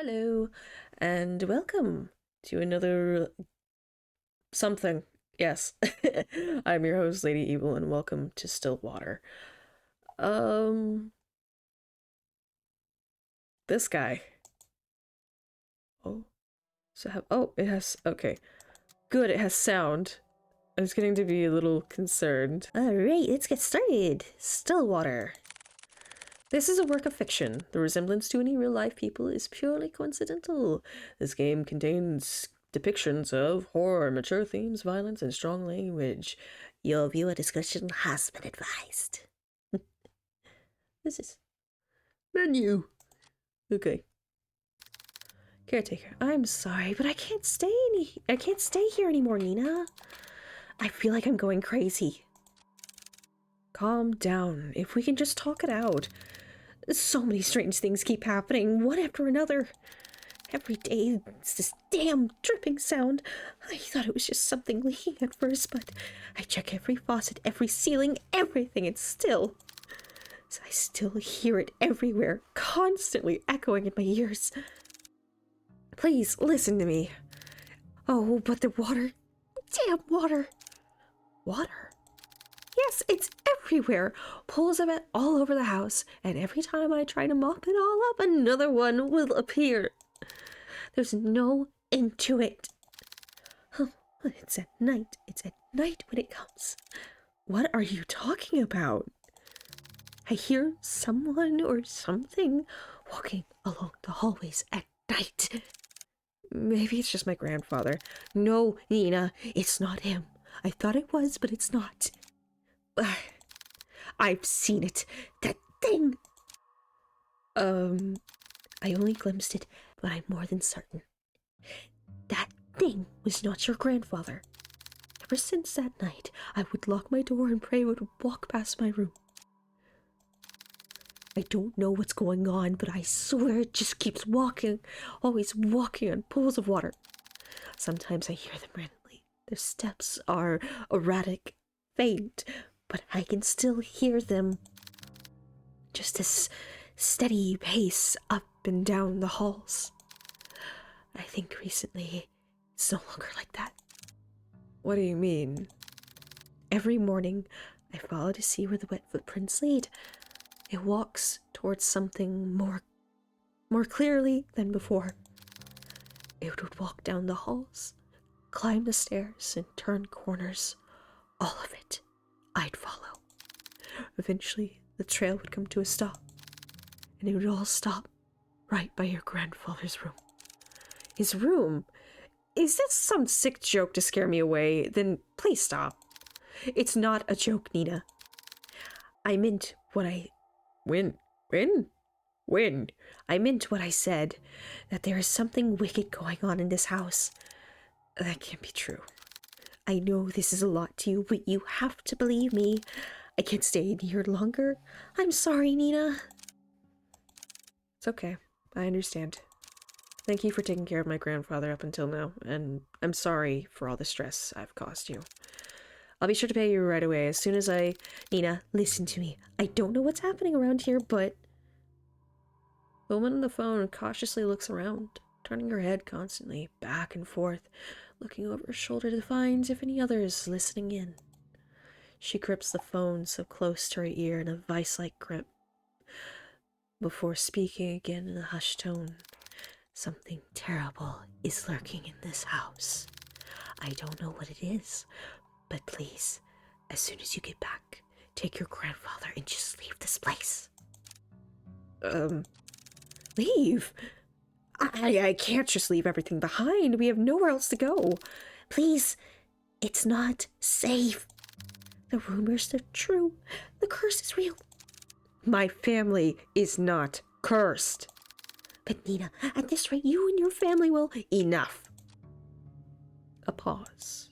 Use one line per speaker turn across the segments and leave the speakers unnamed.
Hello, and welcome to another something. Yes, I'm your host, Lady Evil, and welcome to Stillwater. Um, this guy. Oh, it has, okay. Good, it has sound. I was getting to be a little concerned. Alright, let's get started. Stillwater. This is a work of fiction. The resemblance to any real life people is purely coincidental. This game contains depictions of horror, mature themes, violence, and strong language. Your viewer discretion has been advised. This is menu. Okay. Caretaker, I'm sorry, but I can't stay here anymore, Nina. I feel like I'm going crazy. Calm down. If we can just talk it out. So many strange things keep happening, one after another. Every day, it's this damn dripping sound. I thought it was just something leaking at first, but I check every faucet, every ceiling, everything, and still... I still hear it everywhere, constantly echoing in my ears. Please, listen to me. Oh, but the water... Damn water! Water? Yes, it's everywhere. Pools of it all over the house, and every time I try to mop it all up, another one will appear. There's no end to it. It's at night. It's at night when it comes. What are you talking about? I hear someone or something walking along the hallways at night. Maybe it's just my grandfather. No, Nina, it's not him. I thought it was, but it's not. I've seen it. That thing. I only glimpsed it, but I'm more than certain. That thing was not your grandfather. Ever since that night, I would lock my door and pray it would walk past my room. I don't know what's going on, but I swear it just keeps walking, always walking on pools of water. Sometimes I hear them randomly. Their steps are erratic, faint, but I can still hear them. Just this steady pace up and down the halls. I think recently it's no longer like that. What do you mean? Every morning I follow to see where the wet footprints lead. It walks towards something more clearly than before. It would walk down the halls, climb the stairs, and turn corners. All of it I'd follow. Eventually, the trail would come to a stop, and it would all stop right by your grandfather's room. His room? Is this some sick joke to scare me away? Then please stop. It's not a joke, Nina. I meant what I... When? I meant what I said, that there is something wicked going on in this house. That can't be true. I know this is a lot to you, but you have to believe me. I can't stay in here longer. I'm sorry, Nina. It's okay. I understand. Thank you for taking care of my grandfather up until now, and I'm sorry for all the stress I've caused you. I'll be sure to pay you right away as soon as I... Nina, listen to me. I don't know what's happening around here, but... The woman on the phone cautiously looks around, turning her head constantly back and forth, looking over her shoulder to find if any others listening in. She grips the phone so close to her ear in a vice-like grip, before speaking again in a hushed tone. Something terrible is lurking in this house. I don't know what it is, but please, as soon as you get back, take your grandfather and just leave this place. Leave? I can't just leave everything behind. We have nowhere else to go. Please, it's not safe. The rumors are true. The curse is real. My family is not cursed. But Nina, at this rate, you and your family will... Enough. A pause.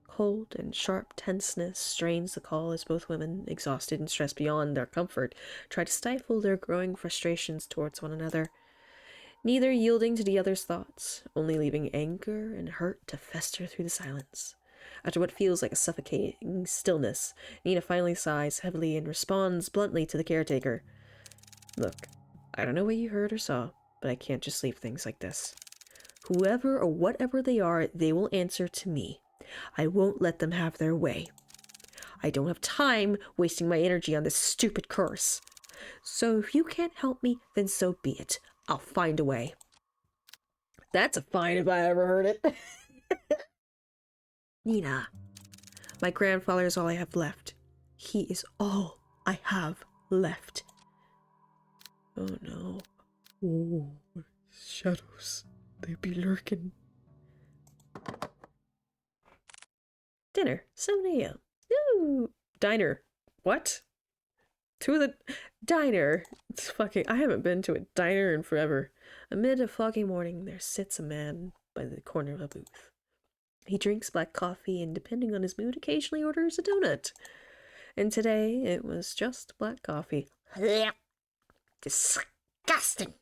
Cold and sharp tenseness strains the call as both women, exhausted and stressed beyond their comfort, try to stifle their growing frustrations towards one another. Neither yielding to the other's thoughts, only leaving anger and hurt to fester through the silence. After what feels like a suffocating stillness, Nina finally sighs heavily and responds bluntly to the caretaker. Look, I don't know what you heard or saw, but I can't just leave things like this. Whoever or whatever they are, they will answer to me. I won't let them have their way. I don't have time wasting my energy on this stupid curse. So if you can't help me, then so be it. I'll find a way. That's a fine if I ever heard it. Nina, my grandfather is all I have left. He is all I have left. Oh no. Oh, shadows. They be lurking. Dinner, 7 a.m. Ooh, diner. What? To the diner. It's fucking. I haven't been to a diner in forever. Amid a foggy morning, there sits a man by the corner of a booth. He drinks black coffee and, depending on his mood, occasionally orders a donut. And today, it was just black coffee. Disgusting.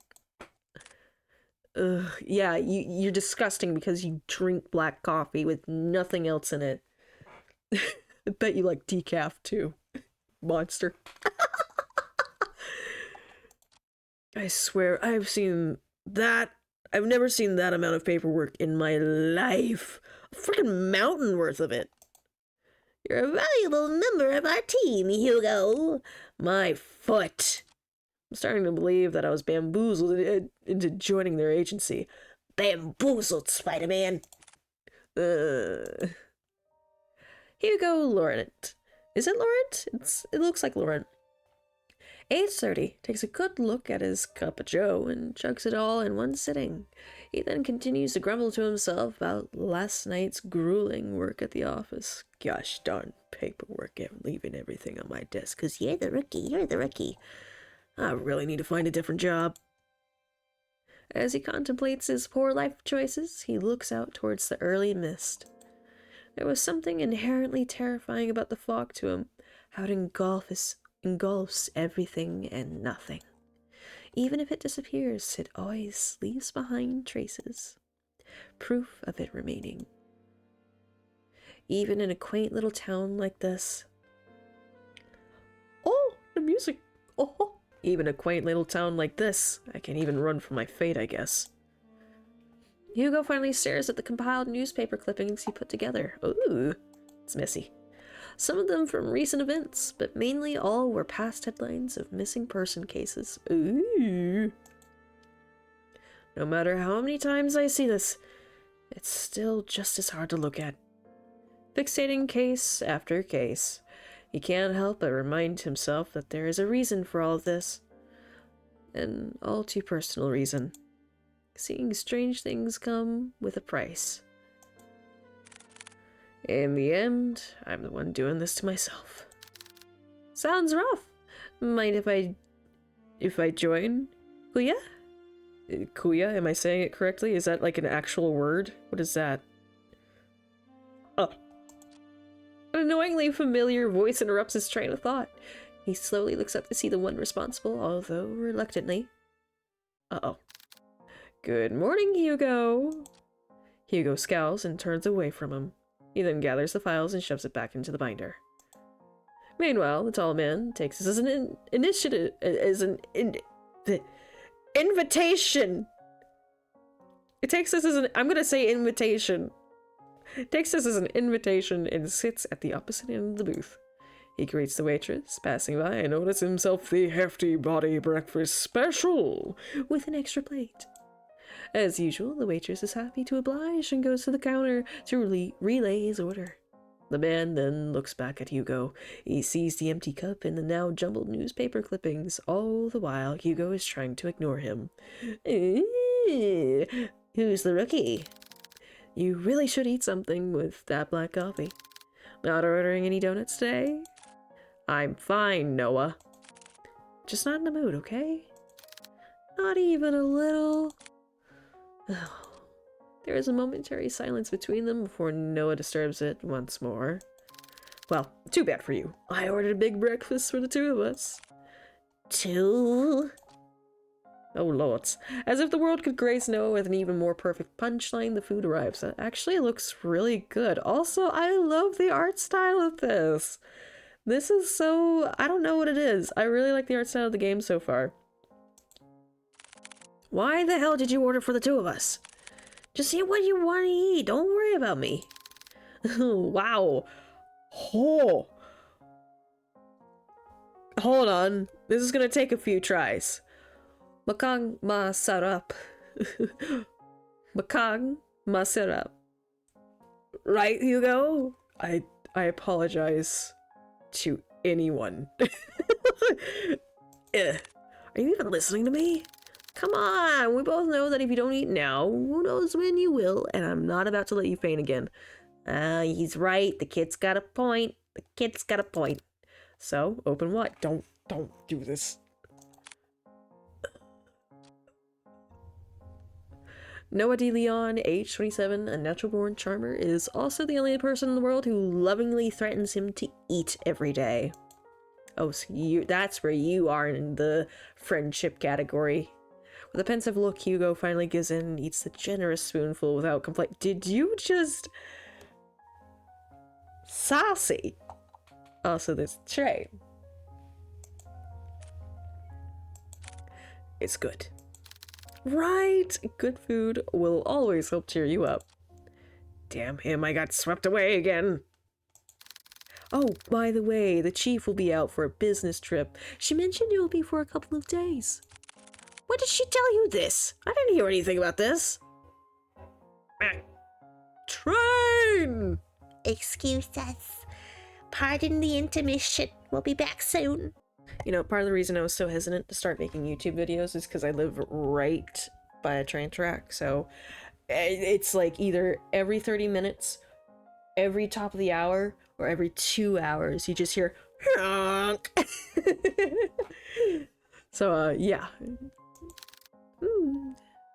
Ugh, yeah, you're disgusting because you drink black coffee with nothing else in it. I bet you like decaf too. Monster. I swear, I've seen that. I've never seen that amount of paperwork in my life. A freaking mountain worth of it. You're a valuable member of our team, Hugo. My foot. I'm starting to believe that I was bamboozled into joining their agency. Bamboozled, Spider-Man. Hugo Laurent. Is it Laurent? It looks like Laurent. Age 30, takes a good look at his cup of joe and chugs it all in one sitting. He then continues to grumble to himself about last night's grueling work at the office. Gosh darn paperwork, leaving everything on my desk, 'cause you're the rookie. I really need to find a different job. As he contemplates his poor life choices, he looks out towards the early mist. There was something inherently terrifying about the fog to him, how it engulfs everything and nothing. Even if it disappears, it always leaves behind traces, proof of it remaining. Even in a quaint little town like this. Oh, the music! Oh! Even a quaint little town like this, I can't even run from my fate, I guess. Hugo finally stares at the compiled newspaper clippings he put together. Ooh, it's messy. Some of them from recent events, but mainly all were past headlines of missing person cases. Ooh. No matter how many times I see this, it's still just as hard to look at. Fixating case after case. He can't help but remind himself that there is a reason for all of this. An all too personal reason. Seeing strange things come with a price. In the end, I'm the one doing this to myself. Sounds rough. Mind if I join? Kuya? Kuya, am I saying it correctly? Is that like an actual word? What is that? Oh. An annoyingly familiar voice interrupts his train of thought. He slowly looks up to see the one responsible, although reluctantly. Uh-oh. Good morning, Hugo. Hugo scowls and turns away from him. He then gathers the files and shoves it back into the binder. Meanwhile, the tall man takes this as an invitation. It takes this as an, I'm gonna say invitation. Takes this as an invitation and sits at the opposite end of the booth. He greets the waitress, passing by, and orders himself the hefty body breakfast special with an extra plate. As usual, the waitress is happy to oblige and goes to the counter to relay his order. The man then looks back at Hugo. He sees the empty cup and the now jumbled newspaper clippings. All the while, Hugo is trying to ignore him. Who's the rookie? You really should eat something with that black coffee. Not ordering any donuts today? I'm fine, Noah. Just not in the mood, okay? Not even a little. There is a momentary silence between them before Noah disturbs it once more. Well, too bad for you. I ordered a big breakfast for the two of us. Two? Oh, lords. As if the world could grace Noah with an even more perfect punchline, the food arrives. It actually looks really good. Also, I love the art style of this. This is so... I don't know what it is. I really like the art style of the game so far. Why the hell did you order for the two of us? Just eat what you want to eat. Don't worry about me. Wow. Oh. Hold on. This is gonna take a few tries. Makang masarap. Makang masarap. Right, Hugo? I apologize to anyone. Are you even listening to me? Come on, we both know that if you don't eat now, who knows when you will, and I'm not about to let you faint again. He's right, the kid's got a point. The kid's got a point. So, open what? Don't do this. Noah De Leon, age 27, a natural-born charmer, is also the only person in the world who lovingly threatens him to eat every day. Oh, so that's where you are in the friendship category. With a pensive look, Hugo finally gives in and eats the generous spoonful without complaint. Did you just... Saucy. Also, this tray. It's good. Right! Good food will always help cheer you up. Damn him, I got swept away again. Oh, by the way, the chief will be out for a business trip. She mentioned it will be for a couple of days. When did she tell you this? I didn't hear anything about this. Train!
Excuse us. Pardon the intermission. We'll be back soon.
You know, part of the reason I was so hesitant to start making YouTube videos is because I live right by a train track, so it's like either every 30 minutes, every top of the hour, or every 2 hours you just hear honk. So, yeah.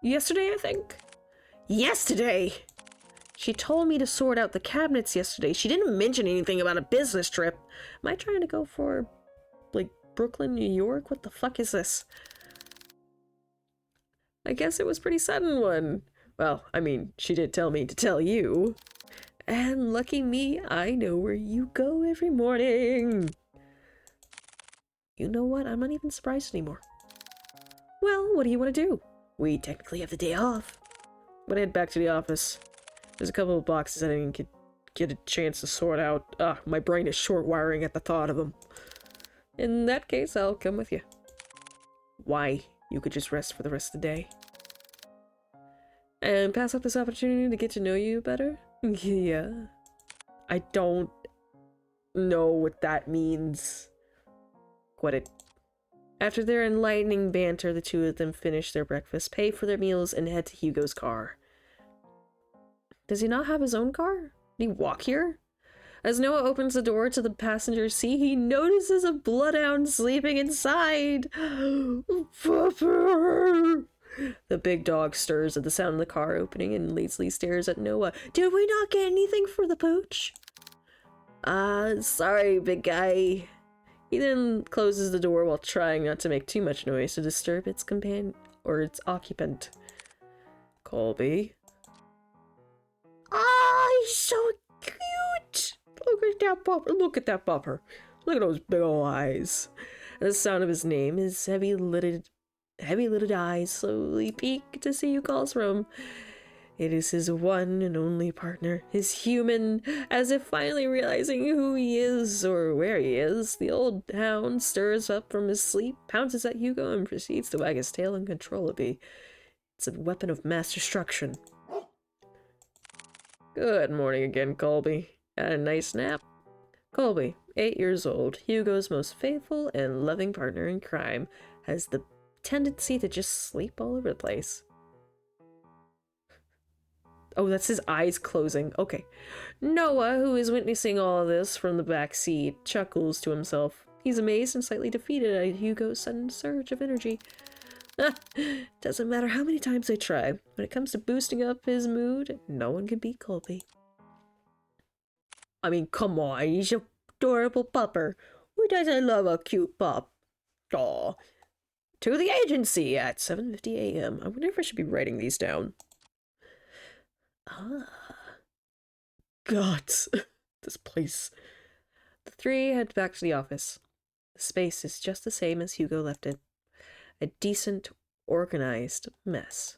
Yesterday, I think? Yesterday! She told me to sort out the cabinets yesterday. She didn't mention anything about a business trip. Am I trying to go for, like, Brooklyn, New York? What the fuck is this? I guess it was a pretty sudden one. Well, I mean, she did tell me to tell you. And lucky me, I know where you go every morning. You know what? I'm not even surprised anymore. Well, what do you want to do? We technically have the day off. But head back to the office. There's a couple of boxes I didn't get a chance to sort out. My brain is short wiring at the thought of them. In that case, I'll come with you. Why? You could just rest for the rest of the day. And pass up this opportunity to get to know you better? Yeah. I don't know what that means. After their enlightening banter, the two of them finish their breakfast, pay for their meals, and head to Hugo's car. Does he not have his own car? Did he walk here? As Noah opens the door to the passenger seat, he notices a bloodhound sleeping inside. Pupper! The big dog stirs at the sound of the car opening and lazily stares at Noah. Did we not get anything for the pooch? Sorry, big guy. He then closes the door while trying not to make too much noise to disturb its companion or its occupant. Colby. He's so cute! Look at that pupper. Look at that pupper. Look at those big ol' eyes. And the sound of his name, his heavy-lidded eyes slowly peek to see who calls from. It is his one and only partner, his human. As if finally realizing who he is or where he is, the old hound stirs up from his sleep, pounces at Hugo, and proceeds to wag his tail uncontrollably. It's a weapon of mass destruction. Good morning again, Colby. Had a nice nap? Colby, 8 years old, Hugo's most faithful and loving partner in crime, has the tendency to just sleep all over the place. Oh, that's his eyes closing. Okay. Noah, who is witnessing all of this from the back seat, chuckles to himself. He's amazed and slightly defeated at Hugo's sudden surge of energy. Doesn't matter how many times I try. When it comes to boosting up his mood, no one can beat Colby. I mean, come on, he's an adorable pupper. Who doesn't love a cute pup? Aw. To the agency at 7:50 a.m. I wonder if I should be writing these down. God, this place. The three head back to the office. The space is just the same as Hugo left it. A decent, organized mess.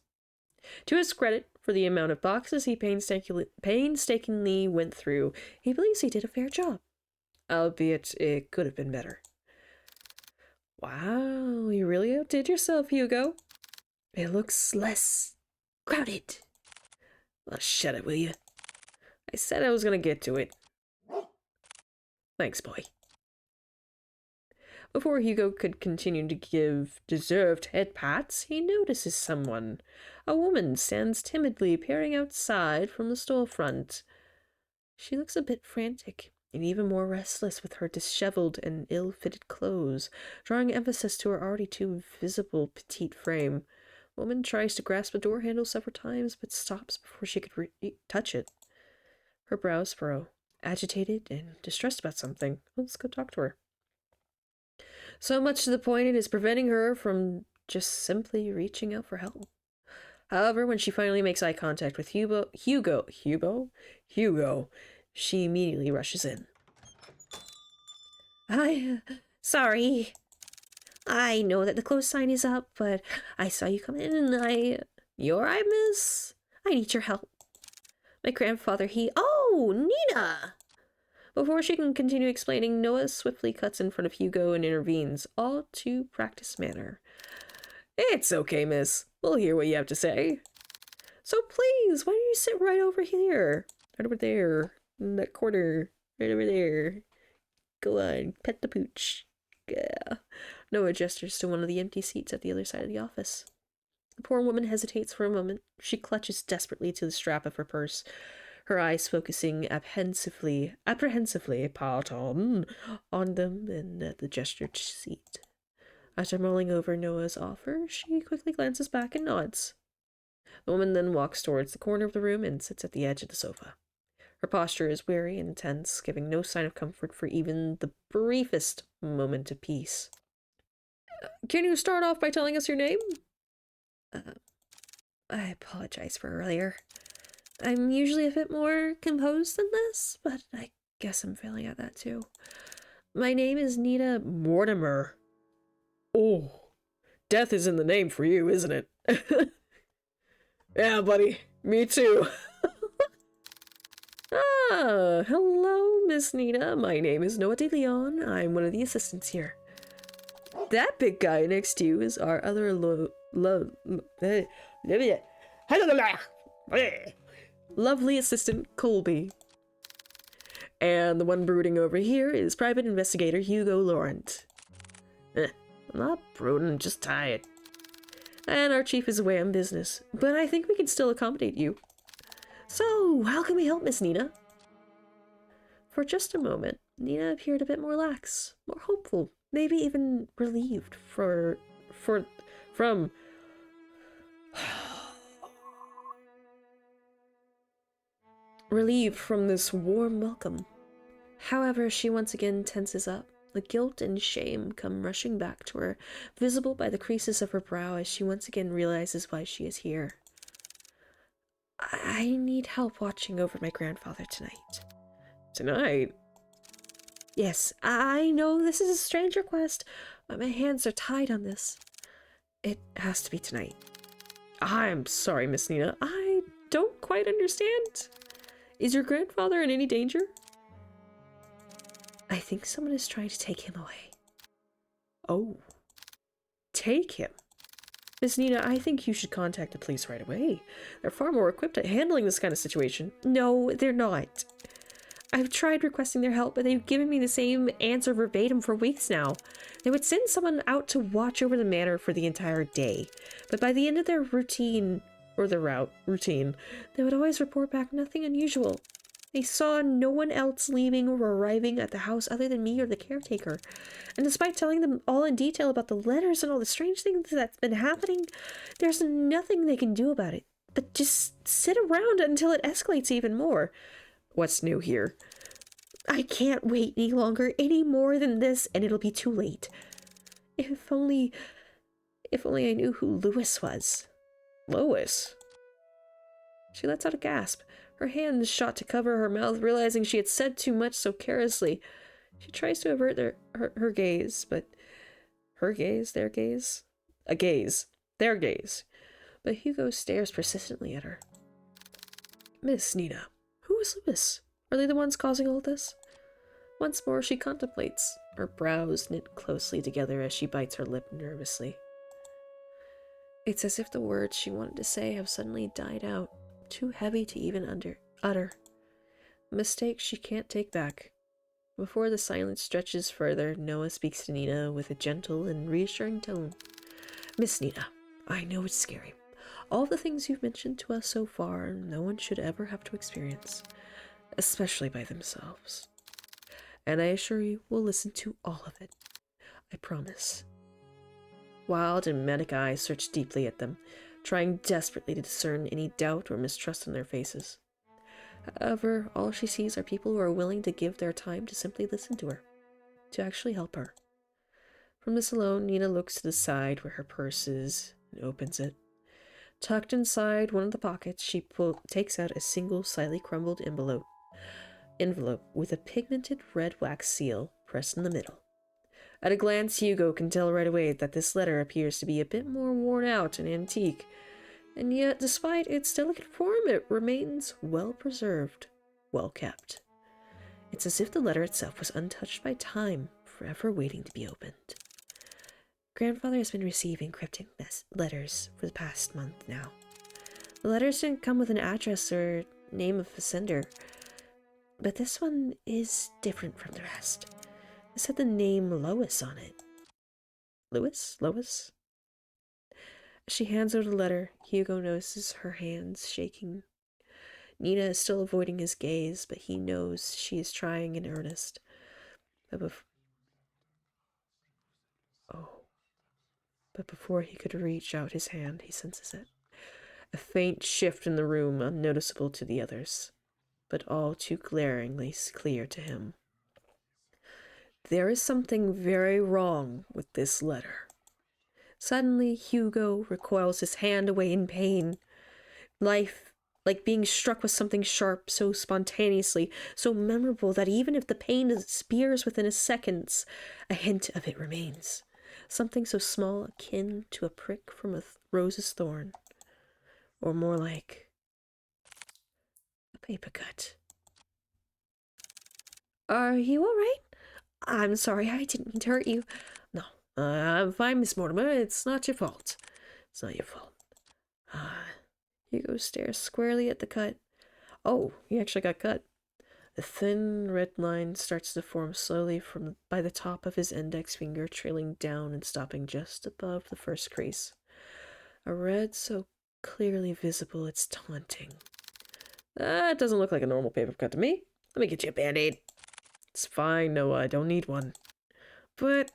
To his credit, for the amount of boxes he painstakingly went through, he believes he did a fair job, albeit it could have been better. Wow, you really outdid yourself, Hugo. It looks less crowded. Well, shut it, will you? I said I was gonna get to it. Thanks, boy. Before Hugo could continue to give deserved head pats, he notices someone. A woman stands timidly peering outside from the storefront. She looks a bit frantic, and even more restless with her disheveled and ill-fitted clothes, drawing emphasis to her already too visible petite frame. The woman tries to grasp the door handle several times, but stops before she could touch it. Her brows furrow, agitated and distressed about something. Let's go talk to her. So much to the point it is preventing her from just simply reaching out for help. However, when she finally makes eye contact with Hugo, she immediately rushes in. Sorry. I know that the close sign is up, but I saw you come in and You alright, miss? I need your help. My grandfather, Oh, Nina! Before she can continue explaining, Noah swiftly cuts in front of Hugo and intervenes, all too practiced manner. It's okay, miss. We'll hear what you have to say. So please, why don't you sit right over here? Right over there. In that corner. Right over there. Go on, pet the pooch. Yeah. Noah gestures to one of the empty seats at the other side of the office. The poor woman hesitates for a moment. She clutches desperately to the strap of her purse, her eyes focusing apprehensively, on them and at the gestured seat. After mulling over Noah's offer, she quickly glances back and nods. The woman then walks towards the corner of the room and sits at the edge of the sofa. Her posture is weary and tense, giving no sign of comfort for even the briefest moment of peace. Can you start off by telling us your name? I apologize for earlier. I'm usually a bit more composed than this, but I guess I'm failing at that too. My name is Nita Mortimer. Oh, death is in the name for you, isn't it? Yeah, buddy. Me too. Hello, Miss Nina. My name is Noah De Leon. I'm one of the assistants here. That big guy next to you is our other lovely assistant, Colby. And the one brooding over here is Private Investigator Hugo Laurent. I'm not brooding, just tired. And our chief is away on business, but I think we can still accommodate you. So, how can we help, Miss Nina? For just a moment, Nina appeared a bit more lax, more hopeful, maybe even relieved from relieved from this warm welcome. However, she once again tenses up. The guilt and shame come rushing back to her, visible by the creases of her brow as she once again realizes why she is here. I need help watching over my grandfather tonight. Tonight? Yes, I know this is a strange request, but my hands are tied on this. It has to be tonight. I'm sorry, Miss Nina. I don't quite understand. Is your grandfather in any danger? I think someone is trying to take him away. Oh. Take him? Miss Nina, I think you should contact the police right away. They're far more equipped at handling this kind of situation. No, they're not. I've tried requesting their help, but they've given me the same answer verbatim for weeks now. They would send someone out to watch over the manor for the entire day, but by the end of their routine, they would always report back nothing unusual. They saw no one else leaving or arriving at the house other than me or the caretaker. And despite telling them all in detail about the letters and all the strange things that's been happening, there's nothing they can do about it. But just sit around until it escalates even more. What's new here? I can't wait any longer, any more than this, and it'll be too late. If only I knew who Louis was. Louis? She lets out a gasp. Her hands shot to cover her mouth, realizing she had said too much so carelessly. She tries to avert her gaze, but their gaze? A gaze their gaze, but Hugo stares persistently at her. Miss Nina, who is Lewis? Are they the ones causing all this? Once more she contemplates, her brows knit closely together as she bites her lip nervously. It's as if the words she wanted to say have suddenly died out, too heavy to even utter. A mistake she can't take back. Before the silence stretches further, Noah speaks to Nina with a gentle and reassuring tone. Miss Nina, I know it's scary. All the things you've mentioned to us so far, no one should ever have to experience, especially by themselves. And I assure you, we'll listen to all of it. I promise. Wild and manic eyes search deeply at them, trying desperately to discern any doubt or mistrust in their faces. However, all she sees are people who are willing to give their time to simply listen to her, to actually help her. From this alone, Nina looks to the side where her purse is and opens it. Tucked inside one of the pockets, she takes out a single slightly crumbled envelope with a pigmented red wax seal pressed in the middle. At a glance, Hugo can tell right away that this letter appears to be a bit more worn out and antique, and yet, despite its delicate form, it remains well preserved, well kept. It's as if the letter itself was untouched by time, forever waiting to be opened. Grandfather has been receiving cryptic letters for the past month now. The letters didn't come with an address or name of the sender, but this one is different from the rest. It said the name Lois on it. Lois? As she hands over the letter, Hugo notices her hands shaking. Nina is still avoiding his gaze, but he knows she is trying in earnest. But before he could reach out his hand, he senses it. A faint shift in the room, unnoticeable to the others, but all too glaringly clear to him. There is something very wrong with this letter. Suddenly, Hugo recoils his hand away in pain. Life, like being struck with something sharp, so spontaneously, so memorable that even if the pain disappears within a second, a hint of it remains. Something so small, akin to a prick from a rose's thorn. Or more like a paper cut. Are you all right? I'm sorry, I didn't mean to hurt you. No, I'm fine, Miss Mortimer. It's not your fault. It's not your fault. Hugo stares squarely at the cut. Oh, he actually got cut. A thin red line starts to form slowly by the top of his index finger, trailing down and stopping just above the first crease. A red so clearly visible it's taunting. That doesn't look like a normal paper cut to me. Let me get you a Band-Aid. It's fine, Noah. I don't need one. But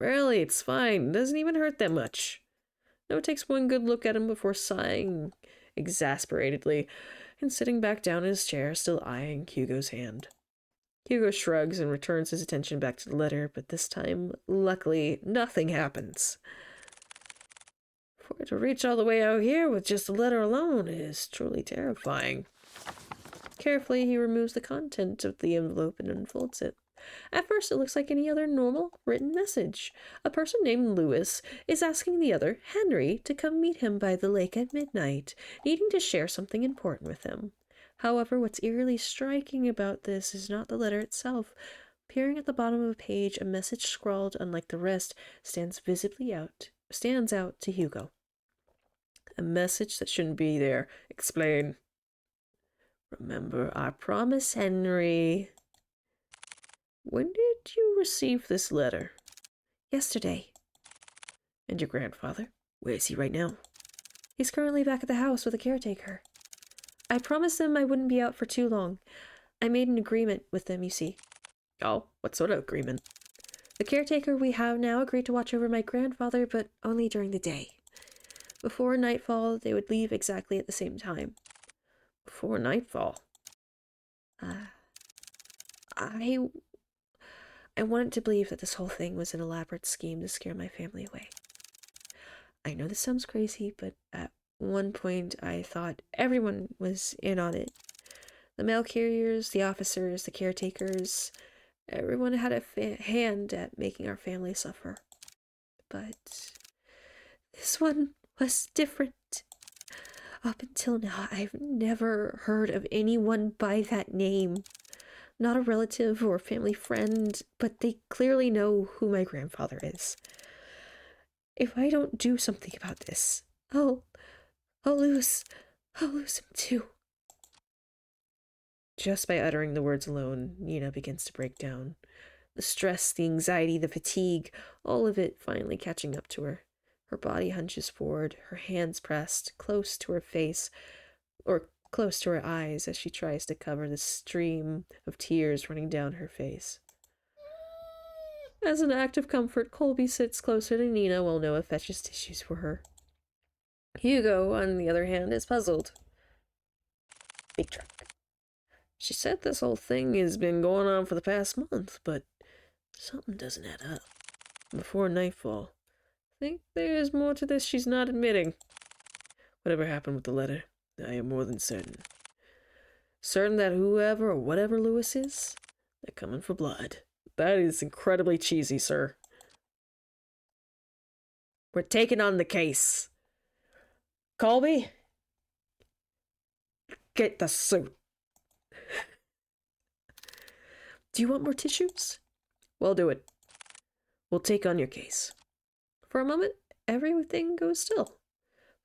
really, it's fine. It doesn't even hurt that much. Noah takes one good look at him before sighing exasperatedly and sitting back down in his chair, still eyeing Hugo's hand. Hugo shrugs and returns his attention back to the letter, but this time, luckily, nothing happens. For it to reach all the way out here with just a letter alone is truly terrifying. Carefully, he removes the content of the envelope and unfolds it. At first, it looks like any other normal written message. A person named Lewis is asking the other, Henry, to come meet him by the lake at midnight, needing to share something important with him. However, what's eerily striking about this is not the letter itself. Appearing at the bottom of a page, a message scrawled, unlike the rest, stands out to Hugo. A message that shouldn't be there. Explain. Remember our promise, Henry. When did you receive this letter? Yesterday. And your grandfather? Where is he right now? He's currently back at the house with a caretaker. I promised them I wouldn't be out for too long. I made an agreement with them, you see. Oh, what sort of agreement? The caretaker we have now agreed to watch over my grandfather, but only during the day. Before nightfall, they would leave exactly at the same time. Before nightfall? I wanted to believe that this whole thing was an elaborate scheme to scare my family away. I know this sounds crazy, but at one point I thought everyone was in on it. The mail carriers, the officers, the caretakers, everyone had a hand at making our family suffer. But this one was different. Up until now, I've never heard of anyone by that name. Not a relative or family friend, but they clearly know who my grandfather is. If I don't do something about this, I'll lose him too. Just by uttering the words alone, Nina begins to break down. The stress, the anxiety, the fatigue, all of it finally catching up to her. Her body hunches forward, her hands pressed close to her face, or close to her eyes as she tries to cover the stream of tears running down her face. As an act of comfort, Colby sits closer to Nina while Noah fetches tissues for her. Hugo, on the other hand, is puzzled. Big truck. She said this whole thing has been going on for the past month, but something doesn't add up. Before nightfall, I think there's more to this she's not admitting. Whatever happened with the letter, I am more than certain. Certain that whoever or whatever Lewis is, they're coming for blood. That is incredibly cheesy, sir. We're taking on the case. Colby? Get the suit. Do you want more tissues? We'll do it. We'll take on your case. For a moment, everything goes still.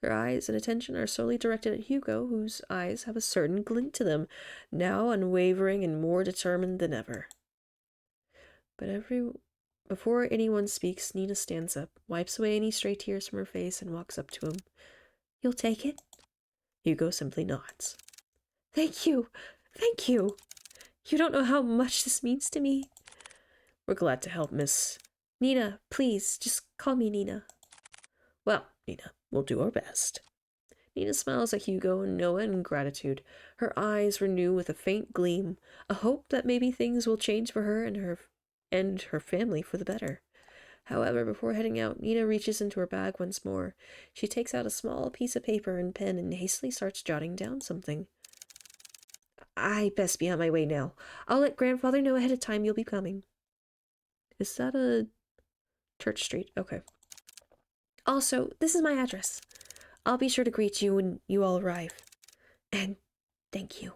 Her eyes and attention are solely directed at Hugo, whose eyes have a certain glint to them, now unwavering and more determined than ever. But before anyone speaks, Nina stands up, wipes away any stray tears from her face, and walks up to him. You'll take it? Hugo simply nods. Thank you. Thank you. You don't know how much this means to me. We're glad to help, Miss. Nina, please, just call me Nina. Well, Nina, we'll do our best. Nina smiles at Hugo and Noah in gratitude. Her eyes renew with a faint gleam, a hope that maybe things will change for her and her family for the better. However, before heading out, Nina reaches into her bag once more. She takes out a small piece of paper and pen and hastily starts jotting down something. I best be on my way now. I'll let Grandfather know ahead of time you'll be coming. Is that a Church Street? Okay. Also, this is my address. I'll be sure to greet you when you all arrive. And thank you.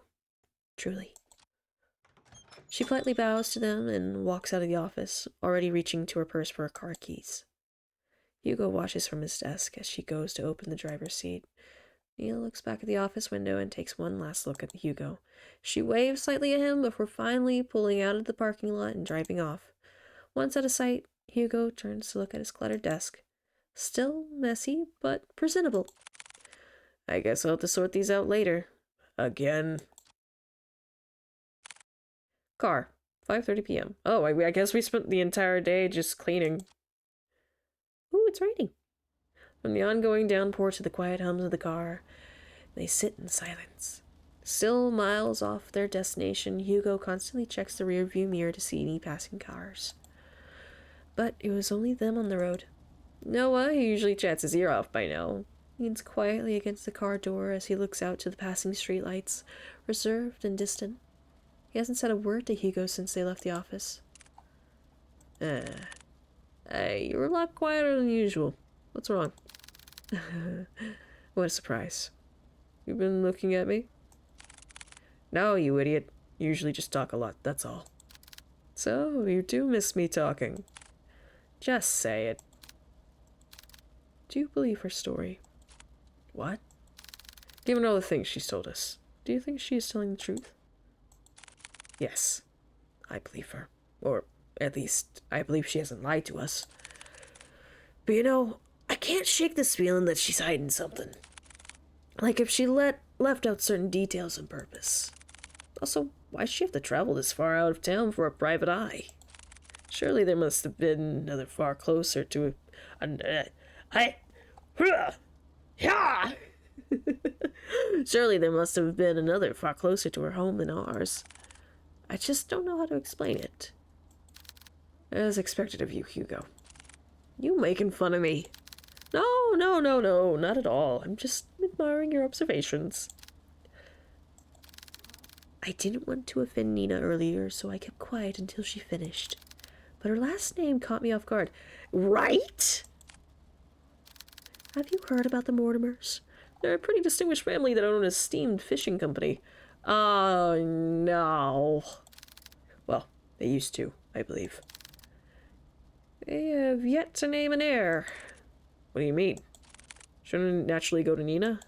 Truly. She politely bows to them and walks out of the office, already reaching to her purse for her car keys. Hugo watches from his desk as she goes to open the driver's seat. Nina looks back at the office window and takes one last look at Hugo. She waves slightly at him before finally pulling out of the parking lot and driving off. Once out of sight, Hugo turns to look at his cluttered desk. Still messy, but presentable. I guess I'll have to sort these out later. Again. Car. 5:30 p.m. Oh, I guess we spent the entire day just cleaning. Ooh, it's raining. From the ongoing downpour to the quiet hums of the car, they sit in silence. Still miles off their destination, Hugo constantly checks the rearview mirror to see any passing cars. But it was only them on the road. Noah, who usually chats his ear off by now, leans quietly against the car door as he looks out to the passing streetlights, reserved and distant. He hasn't said a word to Hugo since they left the office. Hey, you were a lot quieter than usual. What's wrong? What a surprise. You've been looking at me? No, you idiot. You usually just talk a lot, that's all. So, you do miss me talking. Just say it. Do you believe her story? What? Given all the things she's told us, do you think she is telling the truth? Yes, I believe her. Or, at least, I believe she hasn't lied to us. But you know, I can't shake this feeling that she's hiding something. Like if she left out certain details on purpose. Also, why'd she have to travel this far out of town for a private eye? Surely there must have been another far closer to Surely there must have been another far closer to her home than ours. I just don't know how to explain it. As expected of you, Hugo. You making fun of me? No, not at all. I'm just admiring your observations. I didn't want to offend Nina earlier, so I kept quiet until she finished. But her last name caught me off guard. Right? Have you heard about the Mortimers? They're a pretty distinguished family that own an esteemed fishing company. No. Well, they used to, I believe. They have yet to name an heir. What do you mean? Shouldn't it naturally go to Nina?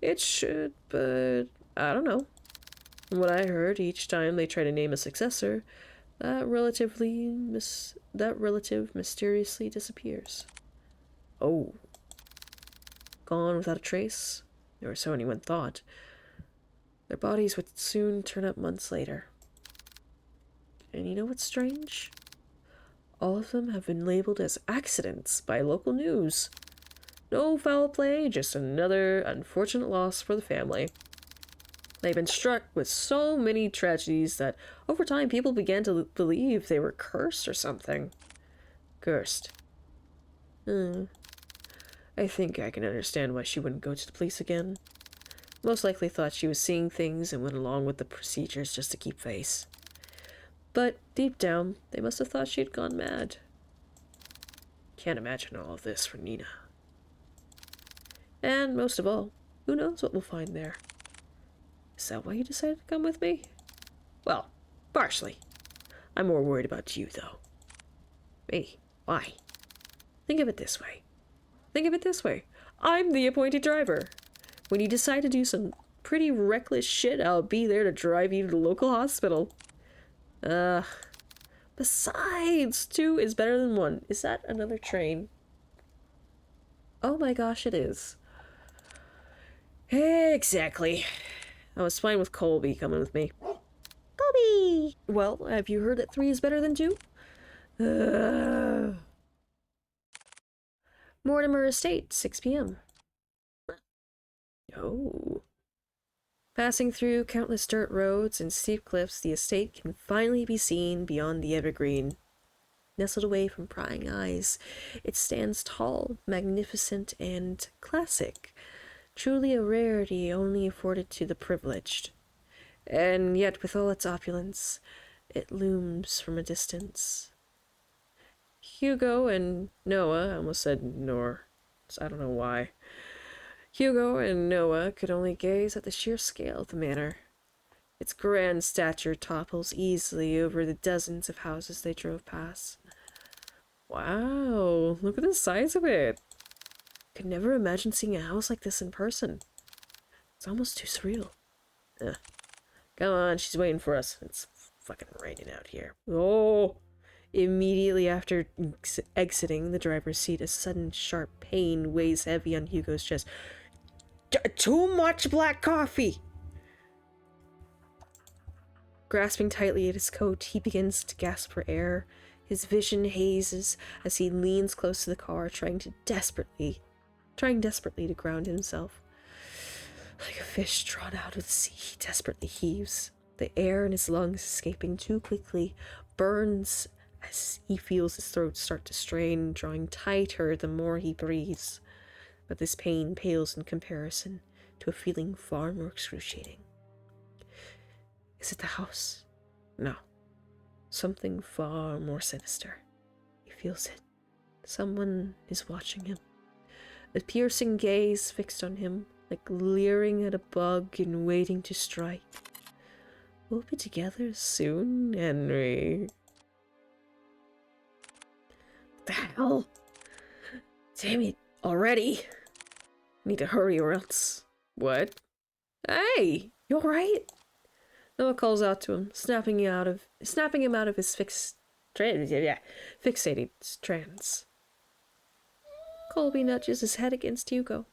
It should, but I don't know. From what I heard, each time they try to name a successor, that relative mysteriously disappears. Oh. Gone without a trace? Or so anyone thought. Their bodies would soon turn up months later. And you know what's strange? All of them have been labeled as accidents by local news. No foul play, just another unfortunate loss for the family. They've been struck with so many tragedies that over time people began to believe they were cursed or something. Cursed. I think I can understand why she wouldn't go to the police again. Most likely thought she was seeing things and went along with the procedures just to keep face. But deep down, they must have thought she had gone mad. Can't imagine all of this for Nina. And most of all, who knows what we'll find there? Is that why you decided to come with me? Well, partially. I'm more worried about you, though. Me? Why? Think of it this way. I'm the appointed driver. When you decide to do some pretty reckless shit, I'll be there to drive you to the local hospital. Besides, 2 is better than 1. Is that another train? Oh my gosh, it is. Exactly. I was fine with Colby coming with me. Colby! Well, have you heard that 3 is better than 2? Mortimer Estate, 6 p.m. Oh. Passing through countless dirt roads and steep cliffs, the estate can finally be seen beyond the evergreen. Nestled away from prying eyes, it stands tall, magnificent, and classic. Truly a rarity only afforded to the privileged. And yet, with all its opulence, it looms from a distance. Hugo and Noah, I almost said Nor, I don't know why. Hugo and Noah could only gaze at the sheer scale of the manor. Its grand stature topples easily over the dozens of houses they drove past. Wow, look at the size of it. Could never imagine seeing a house like this in person. It's almost too surreal. Come on, she's waiting for us. It's fucking raining out here. Oh! Immediately after exiting the driver's seat, a sudden sharp pain weighs heavy on Hugo's chest. Too much black coffee! Grasping tightly at his coat, he begins to gasp for air. His vision hazes as he leans close to the car, trying desperately to ground himself. Like a fish drawn out of the sea, he desperately heaves. The air in his lungs, escaping too quickly, burns as he feels his throat start to strain, drawing tighter the more he breathes. But this pain pales in comparison to a feeling far more excruciating. Is it the house? No. Something far more sinister. He feels it. Someone is watching him. A piercing gaze fixed on him, like leering at a bug and waiting to strike. We'll be together soon, Henry. What the hell? Damn it, already. Need to hurry or else. What? Hey, you alright? Noah calls out to him, snapping him out of his fixated trance. Colby nudges his head against Hugo,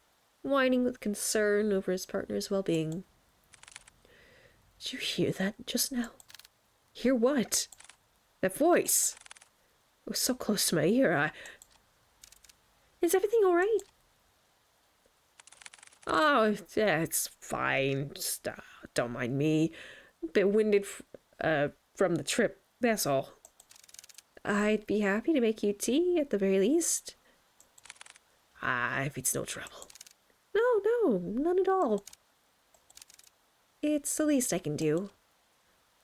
whining with concern over his partner's well-being. Did you hear that just now? Hear what? That voice. It was so close to my ear. Is everything alright? Oh, yeah, it's fine. Just, don't mind me. A bit winded from the trip, that's all. I'd be happy to make you tea at the very least. If it's no trouble. No, none at all. It's the least I can do.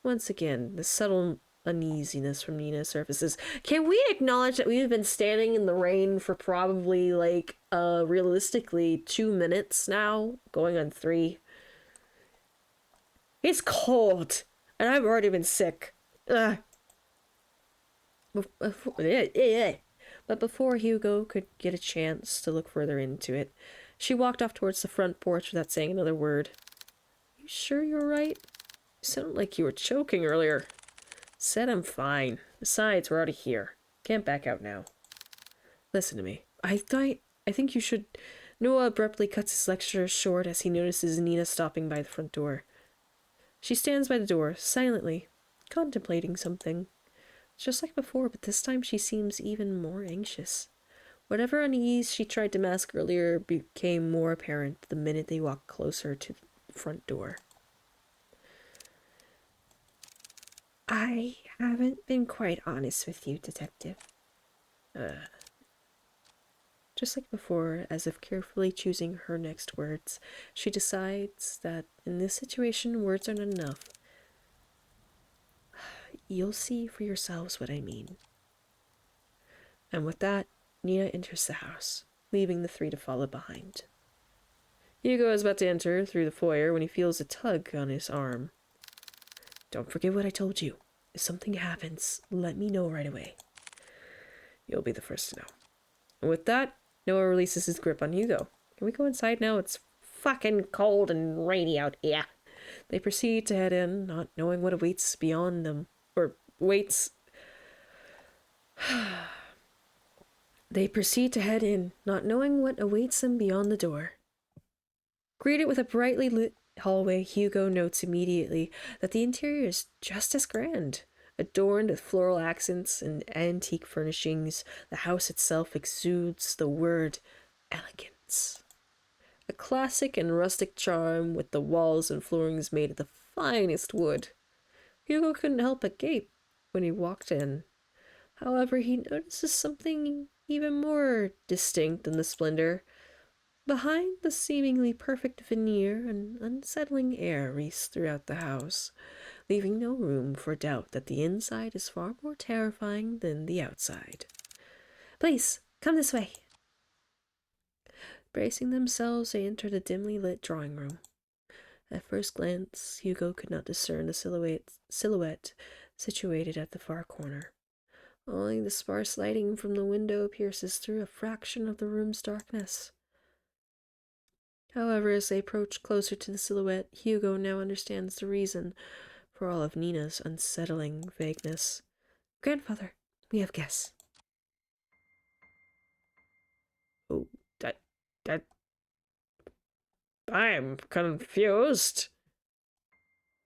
Once again, the subtle uneasiness from Nina surfaces. Can we acknowledge that we've been standing in the rain for probably, like, realistically 2 minutes now? Going on 3. It's cold, and I've already been sick. Ugh. But before Hugo could get a chance to look further into it, she walked off towards the front porch without saying another word. You sure you're right? You sounded like you were choking earlier. Said I'm fine. Besides, we're out of here. Can't back out now. Listen to me. I think you should... Noah abruptly cuts his lecture short as he notices Nina stopping by the front door. She stands by the door, silently, contemplating something. Just like before, but this time she seems even more anxious. Whatever unease she tried to mask earlier became more apparent the minute they walked closer to the front door. I haven't been quite honest with you, Detective. Just like before, as if carefully choosing her next words, she decides that in this situation, words are not enough. You'll see for yourselves what I mean. And with that, Nina enters the house, leaving the 3 to follow behind. Hugo is about to enter through the foyer when he feels a tug on his arm. Don't forget what I told you. If something happens, let me know right away. You'll be the first to know. And with that, Noah releases his grip on Hugo. Can we go inside now? It's fucking cold and rainy out here. They proceed to head in, not knowing what awaits beyond them. They proceed to head in, not knowing what awaits them beyond the door. Greeted with a brightly lit hallway, Hugo notes immediately that the interior is just as grand. Adorned with floral accents and antique furnishings, the house itself exudes the word elegance. A classic and rustic charm with the walls and floorings made of the finest wood. Hugo couldn't help but gape when he walked in. However, he notices something even more distinct than the splendor. Behind the seemingly perfect veneer, an unsettling air rests throughout the house, leaving no room for doubt that the inside is far more terrifying than the outside. Please, come this way. Bracing themselves, they enter the dimly lit drawing room. At first glance, Hugo could not discern the silhouette situated at the far corner. Only the sparse lighting from the window pierces through a fraction of the room's darkness. However, as they approach closer to the silhouette, Hugo now understands the reason for all of Nina's unsettling vagueness. Grandfather, we have guests. Oh, that... I'm confused.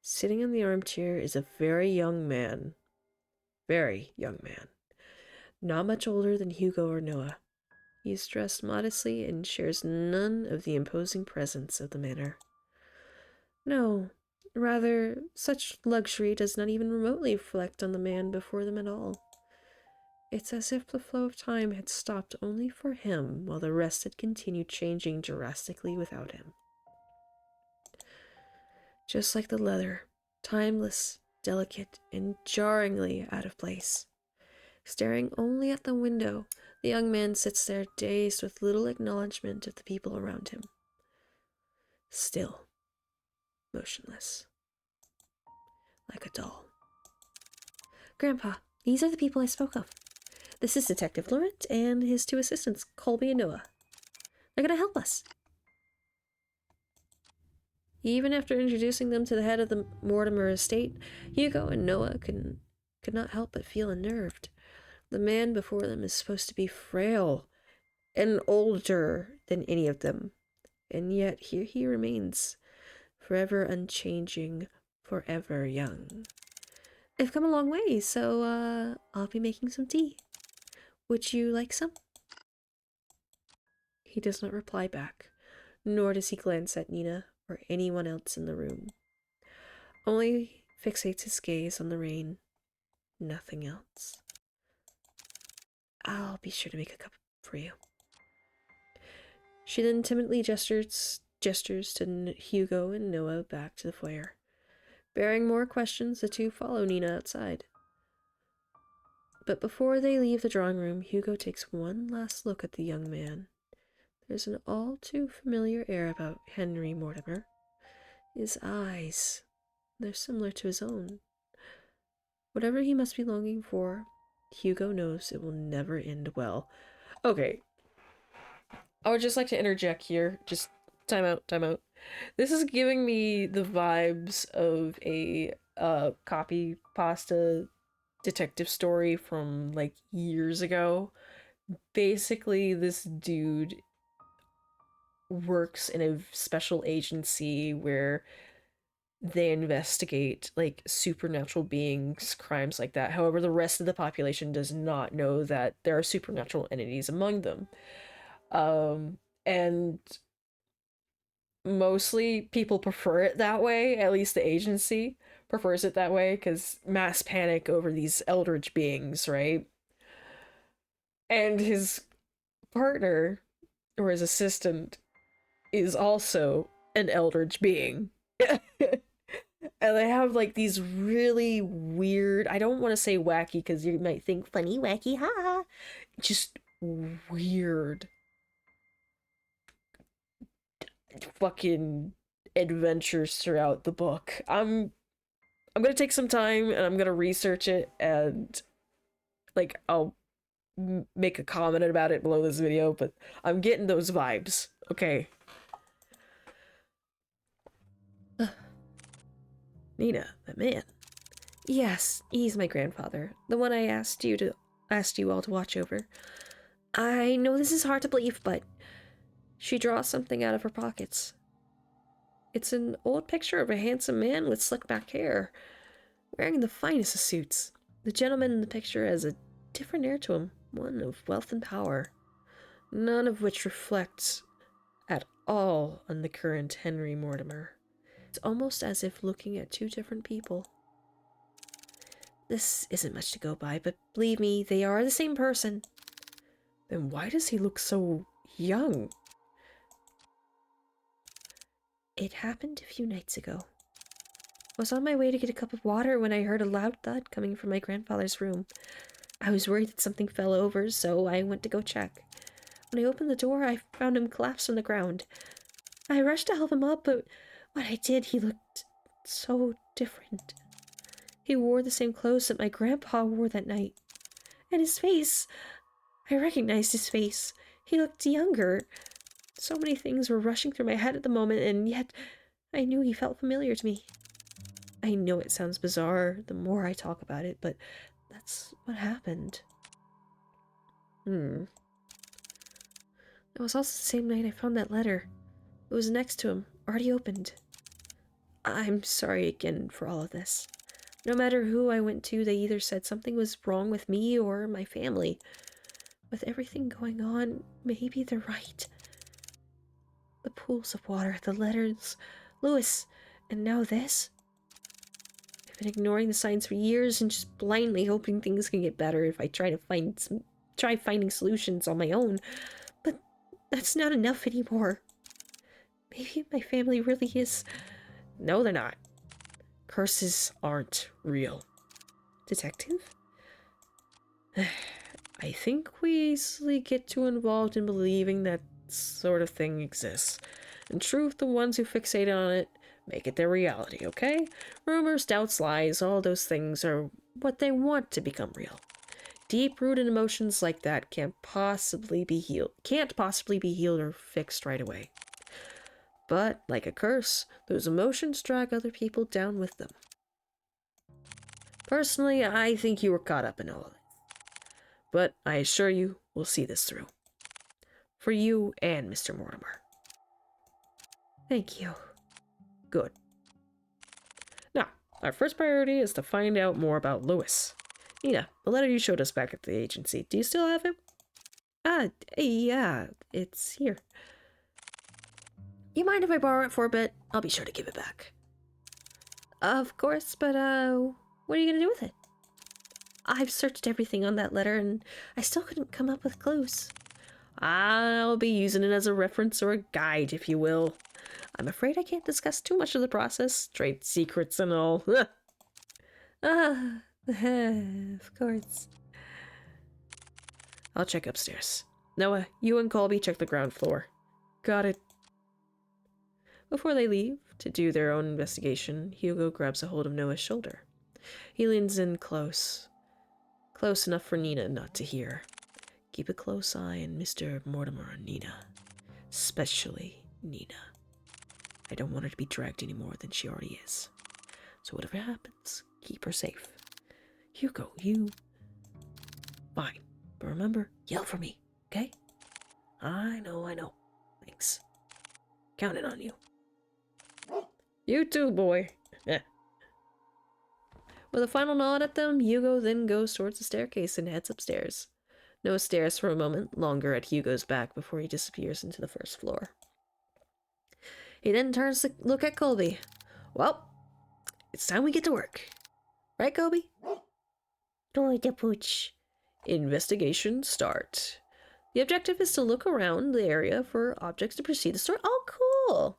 Sitting in the armchair is a very young man. Very young man. Not much older than Hugo or Noah. He is dressed modestly and shares none of the imposing presence of the manor. No, rather, such luxury does not even remotely reflect on the man before them at all. It's as if the flow of time had stopped only for him, while the rest had continued changing drastically without him. Just like the leather, timeless, delicate, and jarringly out of place. Staring only at the window, the young man sits there dazed with little acknowledgement of the people around him. Still, motionless, like a doll. Grandpa, these are the people I spoke of. This is Detective Laurent and his 2 assistants, Colby and Noah. They're going to help us. Even after introducing them to the head of the Mortimer estate, Hugo and Noah could not help but feel unnerved. The man before them is supposed to be frail and older than any of them, and yet here he remains, forever unchanging, forever young. I've come a long way, so I'll be making some tea. Would you like some? He does not reply back, nor does he glance at Nina or anyone else in the room. Only fixates his gaze on the rain, nothing else. I'll be sure to make a cup for you. She then timidly gestures to Hugo and Noah back to the foyer. Bearing more questions, the 2 follow Nina outside. But before they leave the drawing room, Hugo takes one last look at the young man. There's an all too familiar air about Henry Mortimer. His eyes, they're similar to his own. Whatever he must be longing for, Hugo knows it will never end well. Okay, I would just like to interject here. Just time out, time out. This is giving me the vibes of a copy pasta detective story from like years ago. Basically, this dude works in a special agency where they investigate like supernatural beings, crimes like that. However, the rest of the population does not know that there are supernatural entities among them. And mostly people prefer it that way, at least the agency prefers it that way, because mass panic over these eldritch beings, right? And his partner, or his assistant, is also an eldritch being. And they have like these really weird, I don't want to say wacky because you might think funny, wacky, ha, just weird fucking adventures throughout the book. I'm gonna take some time and I'm gonna research it, and like I'll make a comment about it below this video, but I'm getting those vibes. Okay. Nina, that man. Yes, he's my grandfather, the one I asked you all to watch over. I know this is hard to believe, but she draws something out of her pockets. It's an old picture of a handsome man with slick back hair, wearing the finest of suits. The gentleman in the picture has a different air to him, one of wealth and power, none of which reflects at all on the current Henry Mortimer. It's almost as if looking at two different people. This isn't much to go by, but believe me, they are the same person. Then why does he look so young? It happened a few nights ago. I was on my way to get a cup of water when I heard a loud thud coming from my grandfather's room. I was worried that something fell over, so I went to go check. When I opened the door, I found him collapsed on the ground. I rushed to help him up, but when I did, he looked so different. He wore the same clothes that my grandpa wore that night. And his face, I recognized his face. He looked younger. So many things were rushing through my head at the moment, and yet I knew he felt familiar to me. I know it sounds bizarre the more I talk about it, but that's what happened. It was also the same night I found that letter. It was next to him, already opened. I'm sorry again for all of this. No matter who I went to, they either said something was wrong with me or my family. With everything going on, maybe they're right. The pools of water, the letters, Lewis, and now this. I've been ignoring the signs for years and just blindly hoping things can get better if I try finding solutions on my own. But that's not enough anymore. Maybe my family really is... No, they're not. Curses aren't real. Detective? I think we easily get too involved in believing that sort of thing exists. In truth, the ones who fixate on it make it their reality, okay? Rumors, doubts, lies, all those things are what they want to become real. Deep-rooted emotions like that can't possibly be healed or fixed right away. But, like a curse, those emotions drag other people down with them. Personally, I think you were caught up in all of it. But I assure you, we'll see this through. For you and Mr. Mortimer. Thank you. Good. Now, our first priority is to find out more about Lewis. Nina, the letter you showed us back at the agency, do you still have it? Yeah, it's here. You mind if I borrow it for a bit? I'll be sure to give it back. Of course, but what are you gonna do with it? I've searched everything on that letter and I still couldn't come up with clues. I'll be using it as a reference or a guide, if you will. I'm afraid I can't discuss too much of the process, trade secrets and all. Of course. I'll check upstairs. Noah, you and Colby check the ground floor. Got it. Before they leave to do their own investigation, Hugo grabs a hold of Noah's shoulder. He leans in close. Close enough for Nina not to hear. Keep a close eye on Mr. Mortimer and Nina. Especially Nina. I don't want her to be dragged any more than she already is. So whatever happens, keep her safe. Hugo, you... Fine. But remember, yell for me, okay? I know. Thanks. Counting on you. You too, boy. With a final nod at them, Hugo then goes towards the staircase and heads upstairs. Noah stares for a moment longer at Hugo's back before he disappears into the first floor. He then turns to look at Colby. Well, it's time we get to work. Right, Colby?
Door the pooch.
Investigation start. The objective is to look around the area for objects to proceed the story. Oh, cool!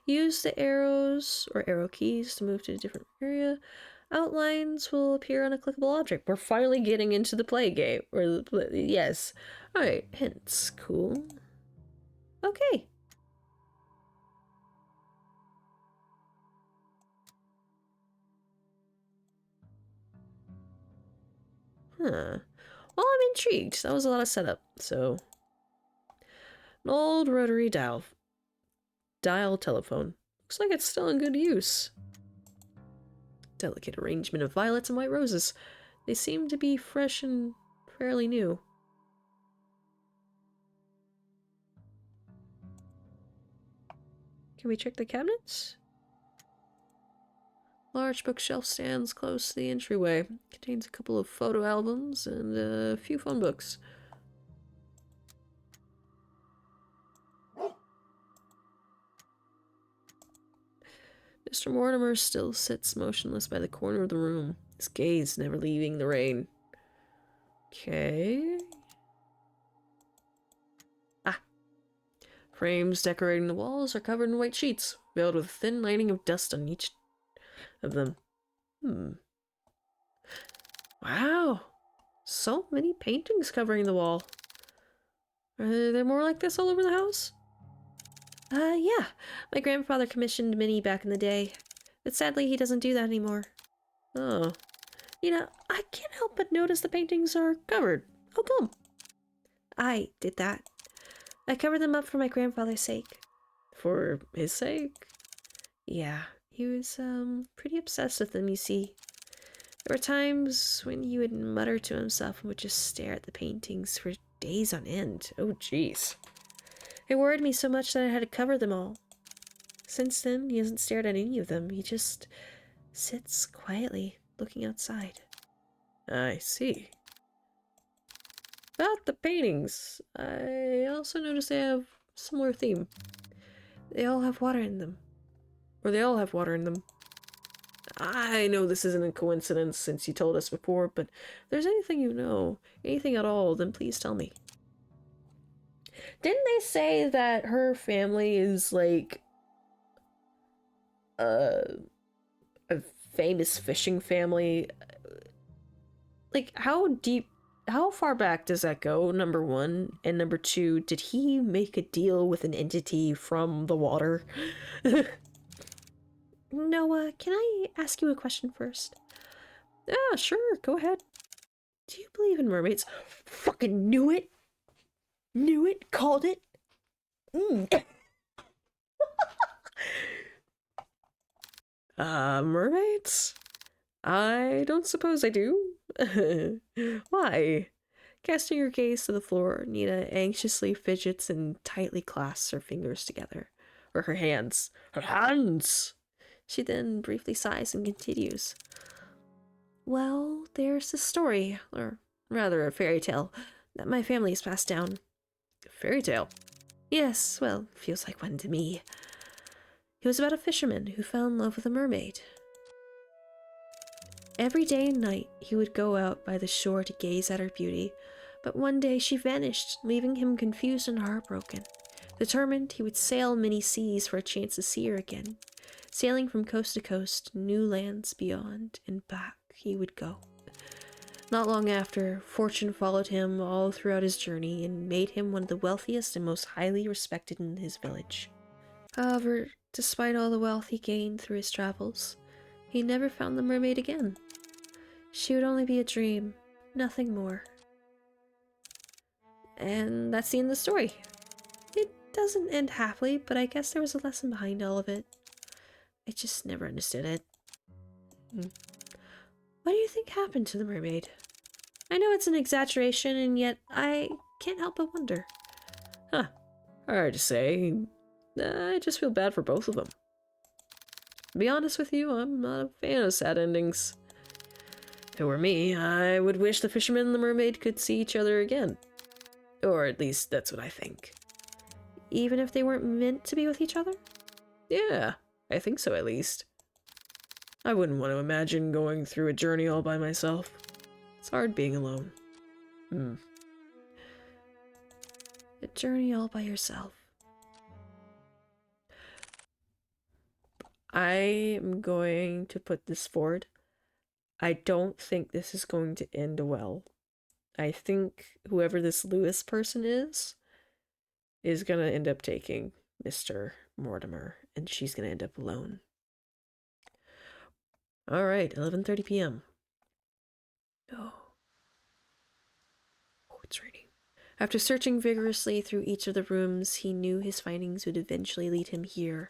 Use the arrows or arrow keys to move to a different area. Outlines will appear on a clickable object. We're finally getting into the play game. Yes. Alright, hints. Cool. Okay. Huh. Well, I'm intrigued. That was a lot of setup, so... An old rotary dial telephone. Looks like it's still in good use. Delicate arrangement of violets and white roses. They seem to be fresh and fairly new. Can we check the cabinets? Large bookshelf stands close to the entryway. Contains a couple of photo albums and a few phone books. Mr. Mortimer still sits motionless by the corner of the room, his gaze never leaving the rain. Okay. Ah. Frames decorating the walls are covered in white sheets, veiled with a thin lining of dust on each of them. Wow. So many paintings covering the wall. Are there more like this all over the house? Yeah. My grandfather commissioned many back in the day. But sadly, he doesn't do that anymore. Oh. You know, I can't help but notice the paintings are covered. How come? I did that. I covered them up for my grandfather's sake. For his sake? Yeah. He was, pretty obsessed with them, you see. There were times when he would mutter to himself and would just stare at the paintings for days on end. Oh, jeez. It worried me so much that I had to cover them all. Since then, he hasn't stared at any of them. He just sits quietly, looking outside. I see. About the paintings, I also noticed they have a similar theme. They all have water in them. Or they all have water in them. I know this isn't a coincidence since you told us before, but if there's anything you know, anything at all, then please tell me. Didn't they say that her family is like a famous fishing family? Like, how far back does that go, number one? And number two, did he make a deal with an entity from the water? Noah, can I ask you a question first? Yeah, sure, go ahead. Do you believe in mermaids? Fucking knew it! Knew it, called it. Mermaids? I don't suppose I do. Why? Casting her gaze to the floor, Nina anxiously fidgets and tightly clasps her fingers together. Or her hands. Her hands! She then briefly sighs and continues. Well, there's a story, or rather a fairy tale, that my family's passed down. A fairy tale? Yes, well, feels like one to me. It was about a fisherman who fell in love with a mermaid. Every day and night, he would go out by the shore to gaze at her beauty, but one day she vanished, leaving him confused and heartbroken. Determined, he would sail many seas for a chance to see her again. Sailing from coast to coast, new lands beyond, and back he would go. Not long after, fortune followed him all throughout his journey and made him one of the wealthiest and most highly respected in his village. However, despite all the wealth he gained through his travels, he never found the mermaid again. She would only be a dream, nothing more. And that's the end of the story. It doesn't end happily, but I guess there was a lesson behind all of it. I just never understood it. What do you think happened to the mermaid? I know it's an exaggeration, and yet I can't help but wonder.
Huh. Hard to say. I just feel bad for both of them. To be honest with you, I'm not a fan of sad endings. If it were me, I would wish the fisherman and the mermaid could see each other again. Or at least that's what I think.
Even if they weren't meant to be with each other?
Yeah, I think so at least. I wouldn't want to imagine going through a journey all by myself. It's hard being alone.
A journey all by yourself.
I am going to put this forward. I don't think this is going to end well. I think whoever this Lewis person is going to end up taking Mr. Mortimer, and she's going to end up alone. All right, 11:30 p.m.
Oh,
It's raining.
after searching vigorously through each of the rooms, he knew his findings would eventually lead him here.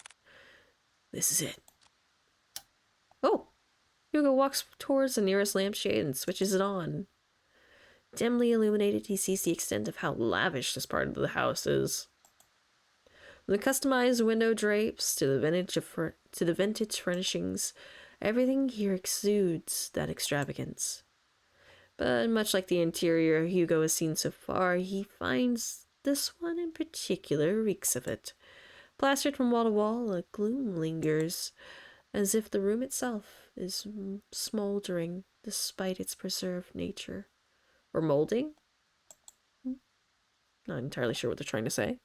This is it.
Oh! Hugo walks towards the nearest lampshade and switches it on. Dimly illuminated, he sees the extent of how lavish this part of the house is. From the customized window drapes to the vintage furnishings, everything here exudes that extravagance. But much like the interior Hugo has seen so far, he finds this one in particular reeks of it. Plastered from wall to wall, a gloom lingers, as if the room itself is smoldering despite its preserved nature. Or molding? Not entirely sure what they're trying to say.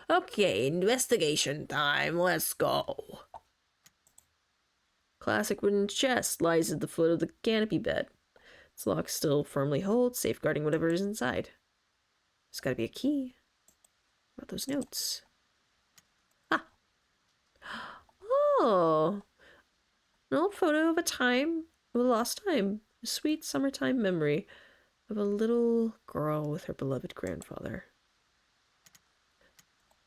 Okay, investigation time. Let's go.
Classic wooden chest lies at the foot of the canopy bed. Its lock still firmly holds, safeguarding whatever is inside. There's gotta be a key. What about those notes? Ah! Oh! An old photo of a lost time. A sweet summertime memory of a little girl with her beloved grandfather.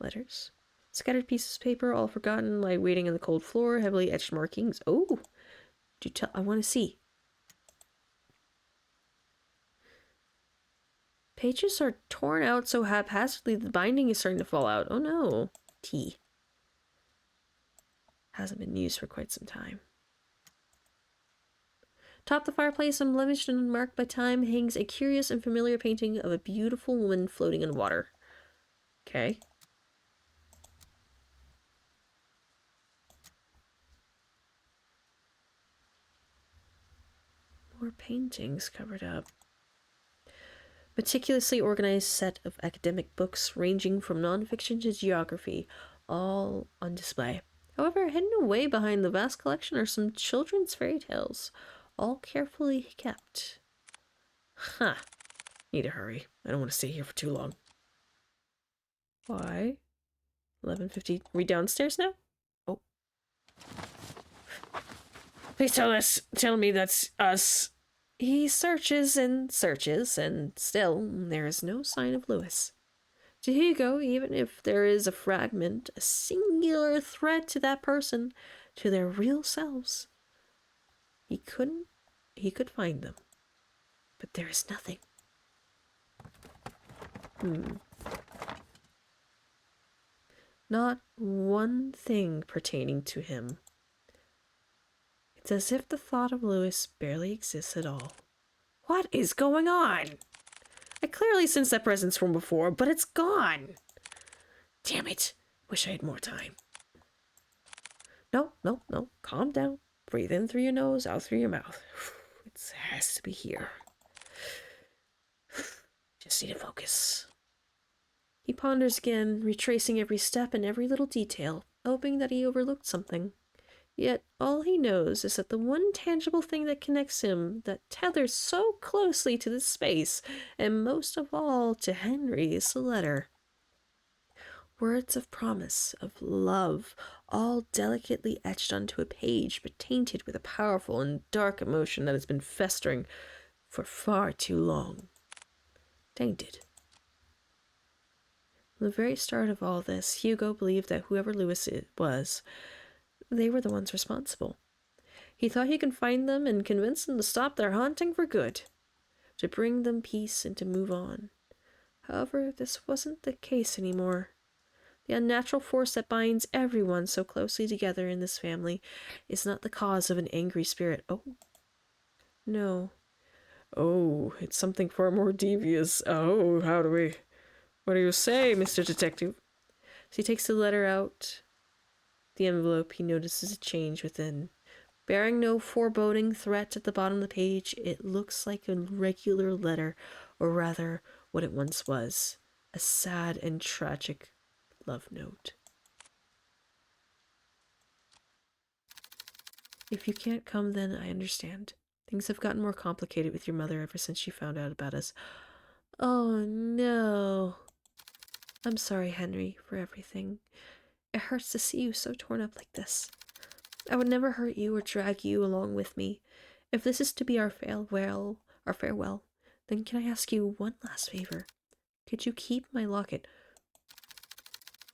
Letters. Scattered pieces of paper, all forgotten, lie waiting on the cold floor, heavily etched markings. Oh! Do tell. I want to see. Pages are torn out so haphazardly the binding is starting to fall out. Oh no. Tea. Hasn't been used for quite some time. Atop the fireplace, unblemished and unmarked by time, hangs a curious and familiar painting of a beautiful woman floating in water. Okay. More paintings covered up. Meticulously organized set of academic books ranging from nonfiction to geography, all on display. However, hidden away behind the vast collection are some children's fairy tales, all carefully kept.
Huh. Need to hurry. I don't want to stay here for too long.
Why? 11:50. Are we downstairs now? Oh.
Please tell me that's us.
He searches, and still there is no sign of Lewis. To Hugo, even if there is a fragment, a singular thread to that person, to their real selves, he could find them. But there is nothing. Not one thing pertaining to him. It's as if the thought of Lewis barely exists at all.
What is going on? I clearly sensed that presence from before, but it's gone. Damn it. Wish I had more time.
No. Calm down. Breathe in through your nose, out through your mouth.
It has to be here. Just need to focus.
He ponders again, retracing every step and every little detail, hoping that he overlooked something.
Yet all he knows is that the one tangible thing that connects him, that tethers so closely to this space, and most of all to Henry, is the letter. Words of promise, of love, all delicately etched onto a page, but tainted with a powerful and dark emotion that has been festering for far too long. Tainted. From the very start of all this, Hugo believed that whoever Lewis was, they were the ones responsible. He thought he could find them and convince them to stop their haunting for good, to bring them peace and to move on. However, this wasn't the case anymore. The unnatural force that binds everyone so closely together in this family is not the cause of an angry spirit. Oh, no. Oh, it's something far more devious. Oh, what do you say, Mr. Detective? So he takes the letter out. The envelope, he notices a change within. Bearing no foreboding threat at the bottom of the page, it looks like a regular letter, or rather, what it once was, a sad and tragic love note. If you can't come, then I understand. Things have gotten more complicated with your mother ever since she found out about us. Oh, no. I'm sorry, Henry, for everything. It hurts to see you so torn up like this. I would never hurt you or drag you along with me. If this is to be our farewell, then can I ask you one last favor? Could you keep my locket?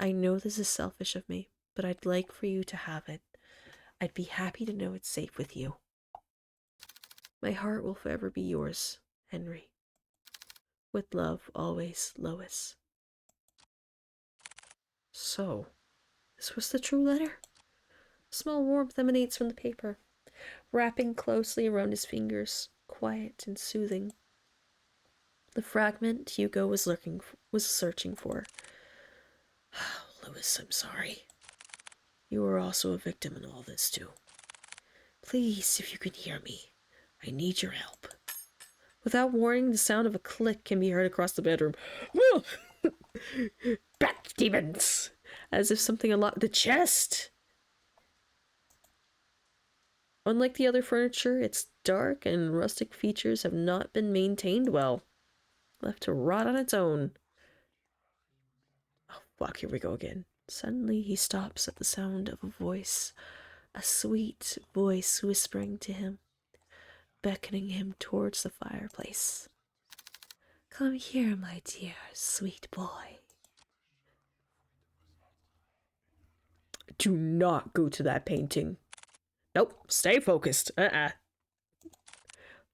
I know this is selfish of me, but I'd like for you to have it. I'd be happy to know it's safe with you. My heart will forever be yours, Henry. With love, always, Lois. So, this was the true letter? A small warmth emanates from the paper, wrapping closely around his fingers, quiet and soothing. The fragment Hugo was searching for. Louis, I'm sorry. You were also a victim in all this, too. Please, if you can hear me, I need your help. Without warning, the sound of a click can be heard across the bedroom. Back, demons! As if something unlocked the chest. Unlike the other furniture, its dark and rustic features have not been maintained well. Left to rot on its own. Oh, fuck, here we go again. Suddenly, he stops at the sound of a voice. A sweet voice whispering to him, beckoning him towards the fireplace. Come here, my dear, sweet boy. Do not go to that painting. Nope, stay focused.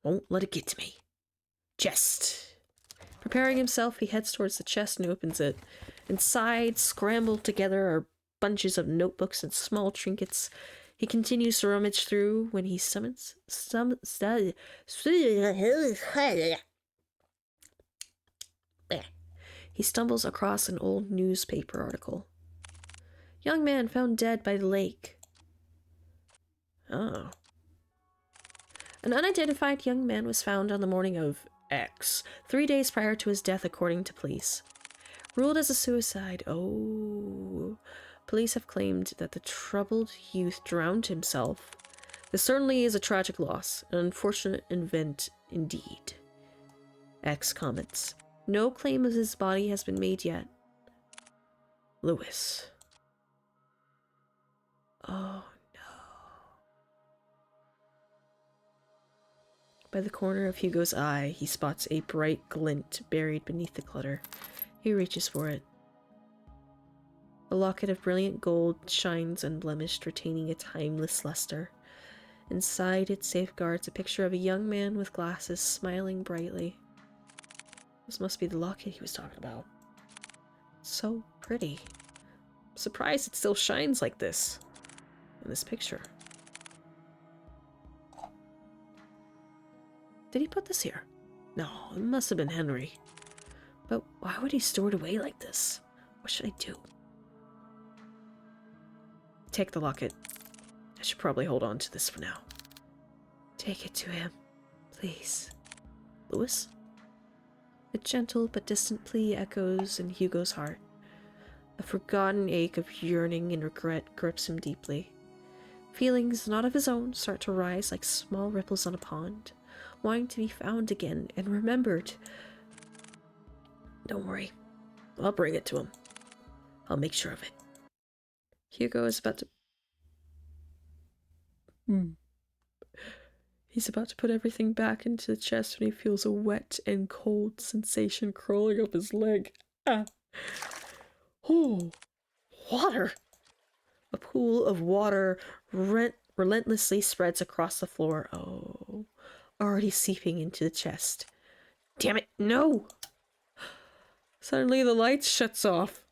Won't let it get to me. Chest. Preparing himself, he heads towards the chest and opens it. Inside, scrambled together, are bunches of notebooks and small trinkets. He continues to rummage through when he he stumbles across an old newspaper article. Young man found dead by the lake. Oh. An unidentified young man was found on the morning of X, 3 days prior to his death according to police. Ruled as a suicide. Oh. Police have claimed that the troubled youth drowned himself. This certainly is a tragic loss, an unfortunate event indeed. X comments. No claim of his body has been made yet. Lewis. Oh no. By the corner of Hugo's eye, he spots a bright glint buried beneath the clutter. He reaches for it. A locket of brilliant gold shines unblemished, retaining a timeless luster. Inside it safeguards a picture of a young man with glasses, smiling brightly. This must be the locket he was talking about. So pretty. I'm surprised it still shines like this in this picture. Did he put this here? No, it must have been Henry. But why would he store it away like this? What should I do? Take the locket. I should probably hold on to this for now. Take it to him, please. Louis? A gentle but distant plea echoes in Hugo's heart. A forgotten ache of yearning and regret grips him deeply.
Feelings not of his own start to rise like small ripples on a pond, wanting to be found again and remembered.
Don't worry. I'll bring it to him. I'll make sure of it.
Hugo is about to... He's about to put everything back into the chest when he feels a wet and cold sensation crawling up his leg. Ah. Oh, water! A pool of water relentlessly spreads across the floor. Oh, already seeping into the chest. Damn it, no! Suddenly the light shuts off.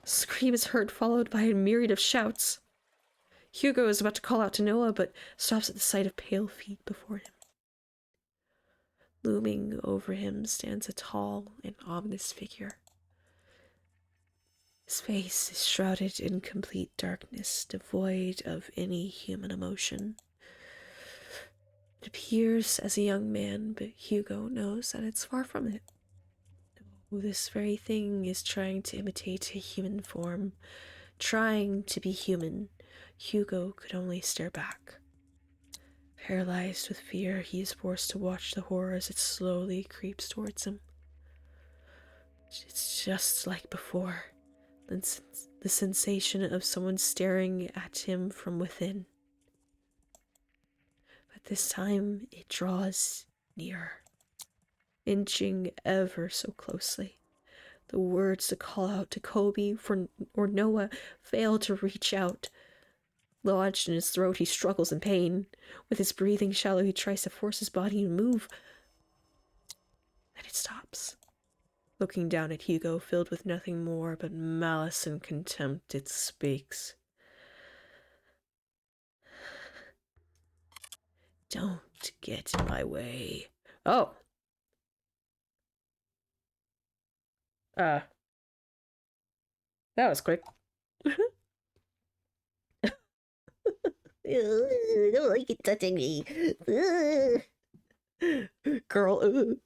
A scream is heard, followed by a myriad of shouts. Hugo is about to call out to Noah, but stops at the sight of pale feet before him. Looming over him stands a tall and ominous figure. His face is shrouded in complete darkness, devoid of any human emotion. It appears as a young man, but Hugo knows that it's far from it. This very thing is trying to imitate a human form, trying to be human. Hugo could only stare back. Paralyzed with fear, he is forced to watch the horror as it slowly creeps towards him. It's just like before, the sensation of someone staring at him from within. But this time, it draws nearer, inching ever so closely. The words to call out to Kobe or Noah fail to reach out. Lodged in his throat, he struggles in pain. With his breathing shallow, he tries to force his body to move. Then it stops. Looking down at Hugo, filled with nothing more but malice and contempt, it speaks. Don't get in my way. Oh. That was quick.
I don't like it touching me.
Girl,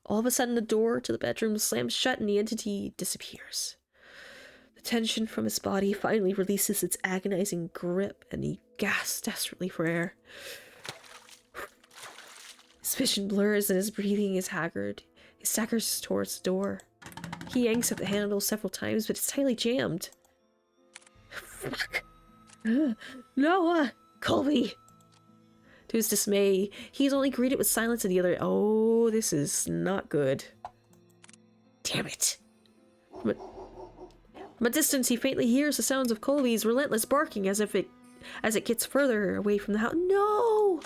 All of a sudden, the door to the bedroom slams shut and the entity disappears. The tension from his body finally releases its agonizing grip, and he gasps desperately for air. His vision blurs and his breathing is haggard. He staggers towards the door. He yanks at the handle several times, but it's tightly jammed. Fuck. Noah! Colby! To his dismay, he is only greeted with silence at the other. Oh, this is not good. Damn it. From a distance, he faintly hears the sounds of Colby's relentless barking as it gets further away from the house. No!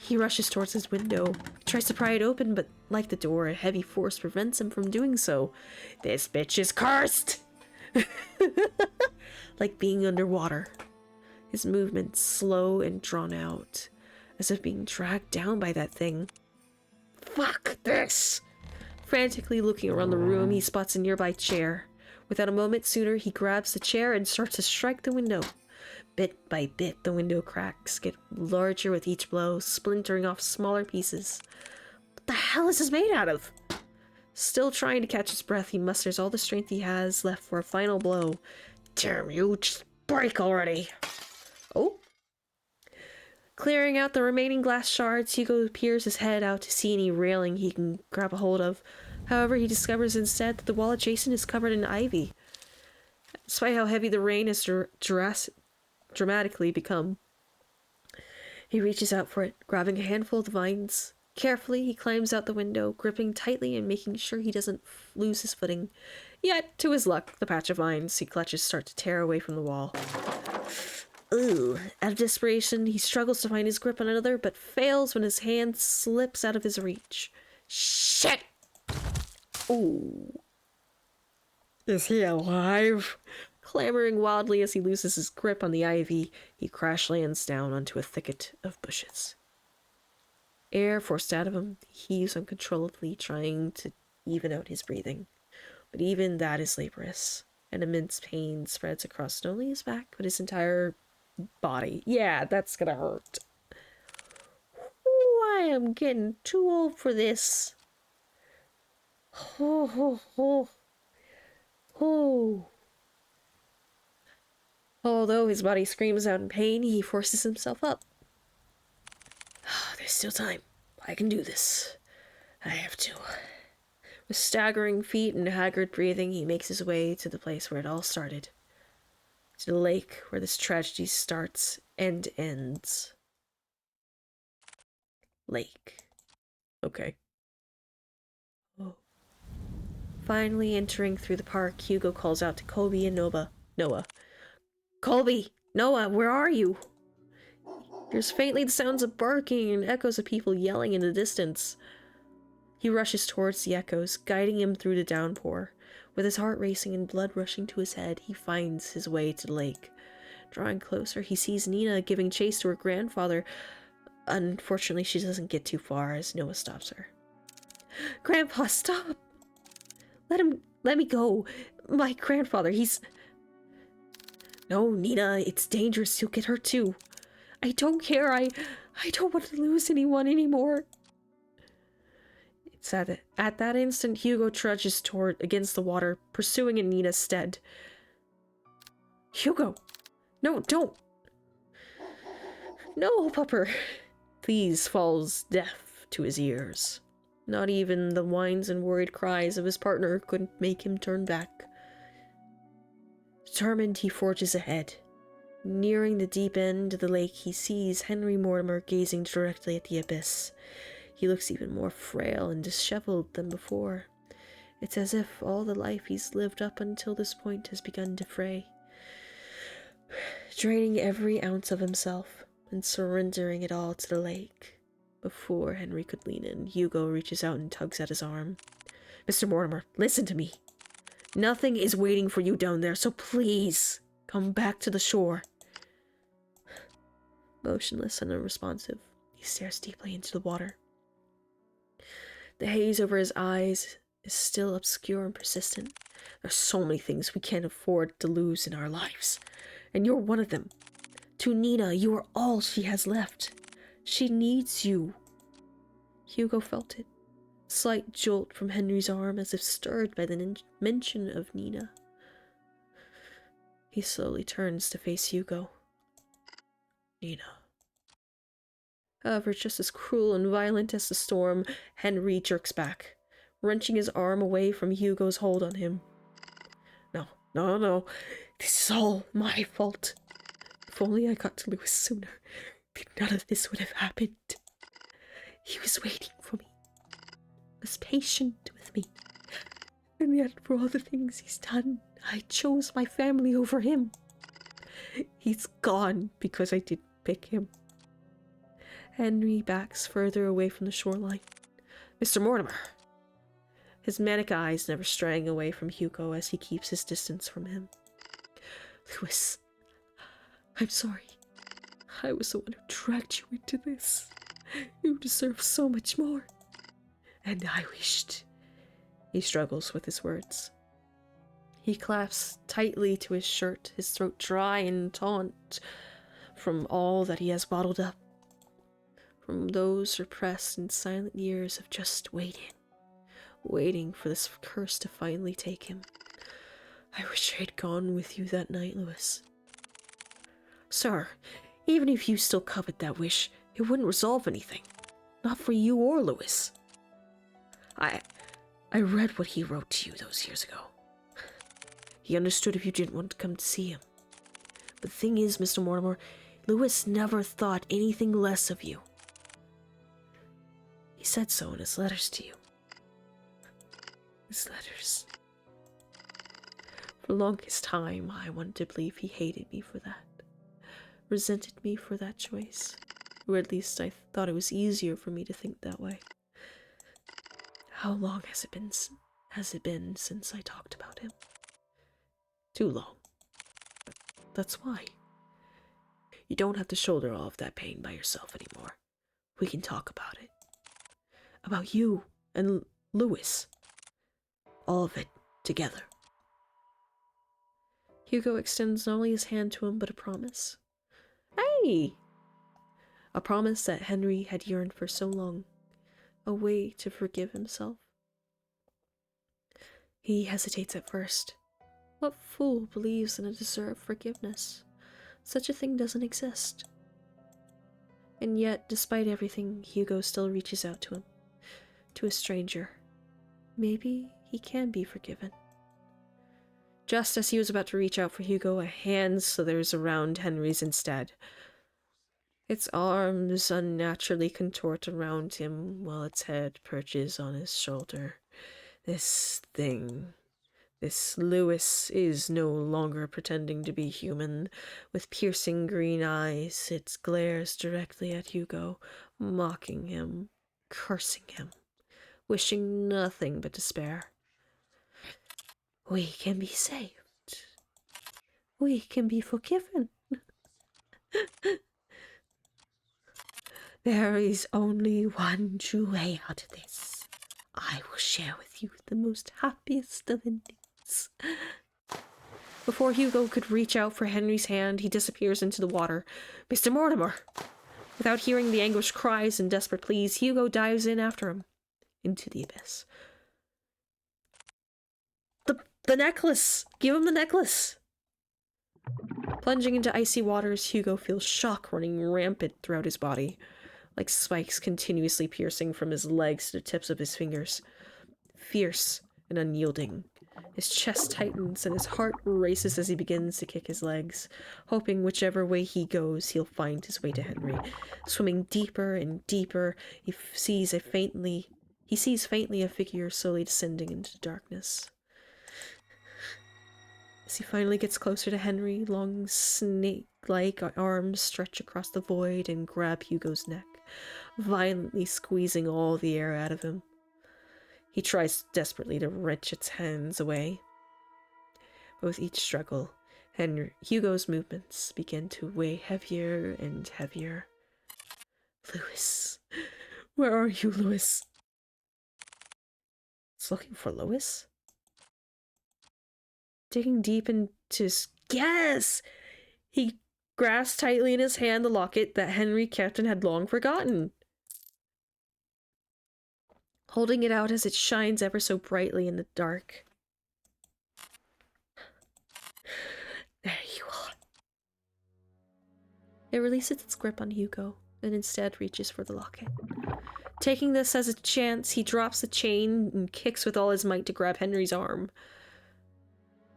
He rushes towards his window. He tries to pry it open, but like the door, a heavy force prevents him from doing so. This bitch is cursed! Like being underwater. His movements slow and drawn out, as if being dragged down by that thing. Fuck this! Frantically looking around the room, he spots a nearby chair. Without a moment sooner, he grabs the chair and starts to strike the window. Bit by bit, the window cracks get larger with each blow, splintering off smaller pieces. What the hell is this made out of? Still trying to catch his breath, he musters all the strength he has left for a final blow. Damn you, just break already! Oh. Clearing out the remaining glass shards, Hugo peers his head out to see any railing he can grab a hold of. However, he discovers instead that the wall adjacent is covered in ivy. Despite how heavy the rain has dramatically become, he reaches out for it, grabbing a handful of the vines. Carefully, he climbs out the window, gripping tightly and making sure he doesn't lose his footing. Yet, to his luck, the patch of vines he clutches start to tear away from the wall. Ooh. Out of desperation, he struggles to find his grip on another, but fails when his hand slips out of his reach. Shit! Ooh. Is he alive? Clamoring wildly as he loses his grip on the ivy, he crash lands down onto a thicket of bushes. Air forced out of him, he heaves uncontrollably, trying to even out his breathing. But even that is laborious. An immense pain spreads across not only his back, but his entire body. Yeah, that's gonna hurt. Ooh, I am getting too old for this. Oh, oh, oh. Oh. Although his body screams out in pain, he forces himself up.
There's still time. I can do this. I have to.
With staggering feet and haggard breathing, he makes his way to the place where it all started. To the lake where this tragedy starts and ends. Lake.
Okay.
Oh. Finally entering through the park, Hugo calls out to Colby and Noah. Colby! Noah, where are you? There's faintly the sounds of barking and echoes of people yelling in the distance. He rushes towards the echoes, guiding him through the downpour. With his heart racing and blood rushing to his head, he finds his way to the lake. Drawing closer, he sees Nina giving chase to her grandfather. Unfortunately, she doesn't get too far as Noah stops her. Grandpa, stop! Let me go. My grandfather, he's... No, Nina, it's dangerous. You'll get hurt too. I don't care. I don't want to lose anyone anymore. It's at that instant, Hugo trudges against the water, pursuing in Nina's stead. Hugo! No, don't! No, pupper! Please falls deaf to his ears. Not even the whines and worried cries of his partner could make him turn back. Determined, he forges ahead. Nearing the deep end of the lake, he sees Henry Mortimer gazing directly at the abyss. He looks even more frail and disheveled than before. It's as if all the life he's lived up until this point has begun to fray, draining every ounce of himself and surrendering it all to the lake. Before Henry could lean in, Hugo reaches out and tugs at his arm. Mr. Mortimer, listen to me. Nothing is waiting for you down there, so please come back to the shore. Motionless and unresponsive, he stares deeply into the water. The haze over his eyes is still obscure and persistent. There are so many things we can't afford to lose in our lives, and you're one of them. To Nina, you are all she has left. She needs you. Hugo felt it. A slight jolt from Henry's arm as if stirred by the mention of Nina. He slowly turns to face Hugo. Nina. However, just as cruel and violent as the storm, Henry jerks back, wrenching his arm away from Hugo's hold on him. No. This is all my fault. If only I got to Lewis sooner, then none of this would have happened. He was waiting for me, was patient with me, and yet for all the things he's done, I chose my family over him. He's gone because I didn't pick him. Henry backs further away from the shoreline. Mr. Mortimer! His manic eyes never straying away from Hugo as he keeps his distance from him. Lewis, I'm sorry. I was the one who dragged you into this. You deserve so much more. And I wished. He struggles with his words. He clasps tightly to his shirt, his throat dry and taut from all that he has bottled up. From those repressed and silent years of just waiting for this curse to finally take him. I wish I had gone with you that night, Lewis. Sir, even if you still coveted that wish, it wouldn't resolve anything. Not for you or Lewis. I read what he wrote to you those years ago. He understood if you didn't want to come to see him. But the thing is, Mr. Mortimer, Lewis never thought anything less of you. He said so in his letters to you. His letters. For the longest time, I wanted to believe he hated me for that. Resented me for that choice. Or at least I thought it was easier for me to think that way. How long has it been since I talked about him? Too long. That's why. You don't have to shoulder all of that pain by yourself anymore. We can talk about it. About you and Lewis. All of it together. Hugo extends not only his hand to him, but a promise. Hey! A promise that Henry had yearned for so long. A way to forgive himself. He hesitates at first. What fool believes in a deserved forgiveness? Such a thing doesn't exist. And yet, despite everything, Hugo still reaches out to him. To a stranger. Maybe he can be forgiven. Just as he was about to reach out for Hugo, a hand slithers around Henry's instead. Its arms unnaturally contort around him while its head perches on his shoulder. This thing, this Lewis, is no longer pretending to be human. With piercing green eyes, it glares directly at Hugo, mocking him, cursing him, wishing nothing but despair. We can be saved. We can be forgiven. There is only one true way out of this. I will share with you the most happiest of endings. Before Hugo could reach out for Henry's hand, he disappears into the water. Mr. Mortimer! Without hearing the anguished cries and desperate pleas, Hugo dives in after him. Into the abyss. The necklace! Give him the necklace! Plunging into icy waters, Hugo feels shock running rampant throughout his body, like spikes continuously piercing from his legs to the tips of his fingers. Fierce and unyielding. His chest tightens and his heart races as he begins to kick his legs, hoping whichever way he goes, he'll find his way to Henry. Swimming deeper and deeper, he sees faintly a figure slowly descending into the darkness. As he finally gets closer to Henry, long snake-like arms stretch across the void and grab Hugo's neck, violently squeezing all the air out of him. He tries desperately to wrench its hands away. But with each struggle, Hugo's movements begin to weigh heavier and heavier. Lewis. Where are you, Lewis? It's looking for Lewis? Digging deep into his... Yes! He grasps tightly in his hand the locket that Henry kept and had long forgotten. Holding it out as it shines ever so brightly in the dark. There you are. It releases its grip on Hugo and instead reaches for the locket. Taking this as a chance, he drops the chain and kicks with all his might to grab Henry's arm.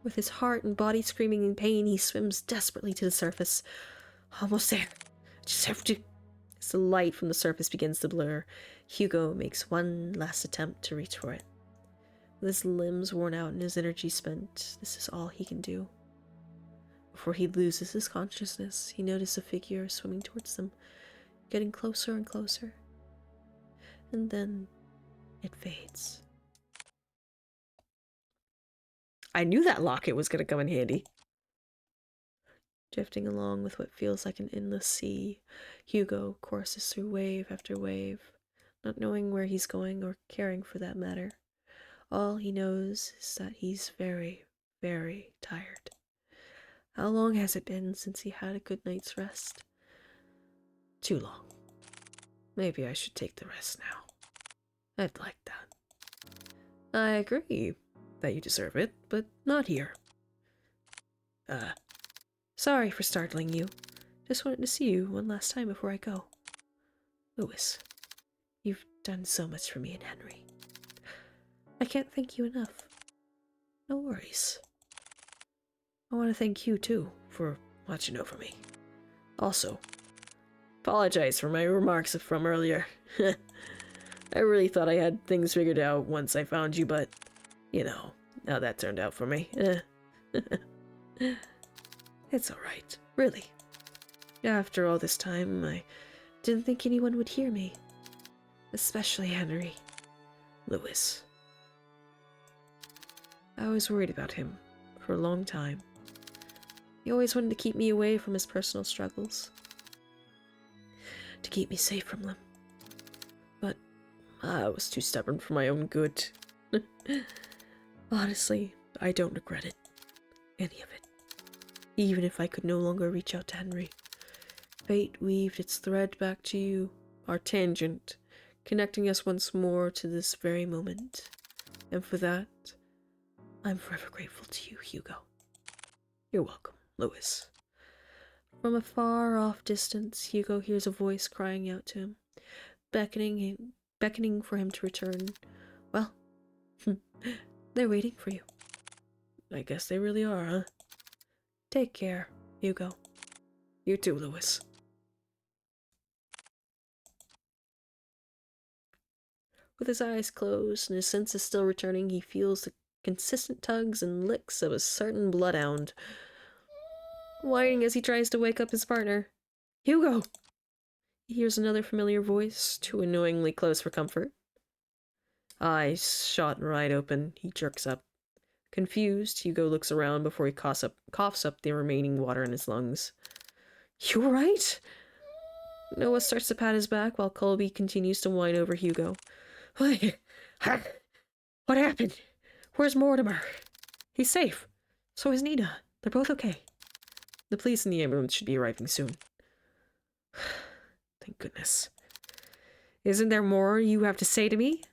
With his heart and body screaming in pain, he swims desperately to the surface. Almost there. Just have to... As the light from the surface begins to blur, Hugo makes one last attempt to reach for it. With his limbs worn out and his energy spent, this is all he can do. Before he loses his consciousness, he notices a figure swimming towards them, getting closer and closer. And then it fades. I knew that locket was going to come in handy. Drifting along with what feels like an endless sea, Hugo courses through wave after wave, not knowing where he's going or caring for that matter. All he knows is that he's very, very tired. How long has it been since he had a good night's rest? Too long. Maybe I should take the rest now. I'd like that. I agree that you deserve it, but not here. Sorry for startling you. Just wanted to see you one last time before I go. Lewis, you've done so much for me and Henry. I can't thank you enough. No worries. I want to thank you, too, for watching over me. Also, apologize for my remarks from earlier. I really thought I had things figured out once I found you, but, you know, how that turned out for me. It's alright, really. After all this time, I didn't think anyone would hear me. Especially Henry. Lewis. I was worried about him for a long time. He always wanted to keep me away from his personal struggles. To keep me safe from them. But I was too stubborn for my own good. Honestly, I don't regret it. Any of it. Even if I could no longer reach out to Henry. Fate weaved its thread back to you, our tangent, connecting us once more to this very moment. And for that, I'm forever grateful to you, Hugo. You're welcome, Lewis.
From a far-off distance, Hugo hears a voice crying out to him, beckoning for him to return. Well, they're waiting for you. I guess they really are, huh? Take care, Hugo. You too, Louis. With his eyes closed and his senses still returning, he feels the consistent tugs and licks of a certain bloodhound, whining as he tries to wake up his partner. Hugo! He hears another familiar voice, too annoyingly close for comfort. Eyes shot right open, he jerks up. Confused, Hugo looks around before he coughs up the remaining water in his lungs. You alright? Noah starts to pat his back while Colby continues to whine over Hugo. What happened? Where's Mortimer? He's safe. So is Nina. They're both okay. The police and the ambulance should be arriving soon. Thank goodness. Isn't there more you have to say to me?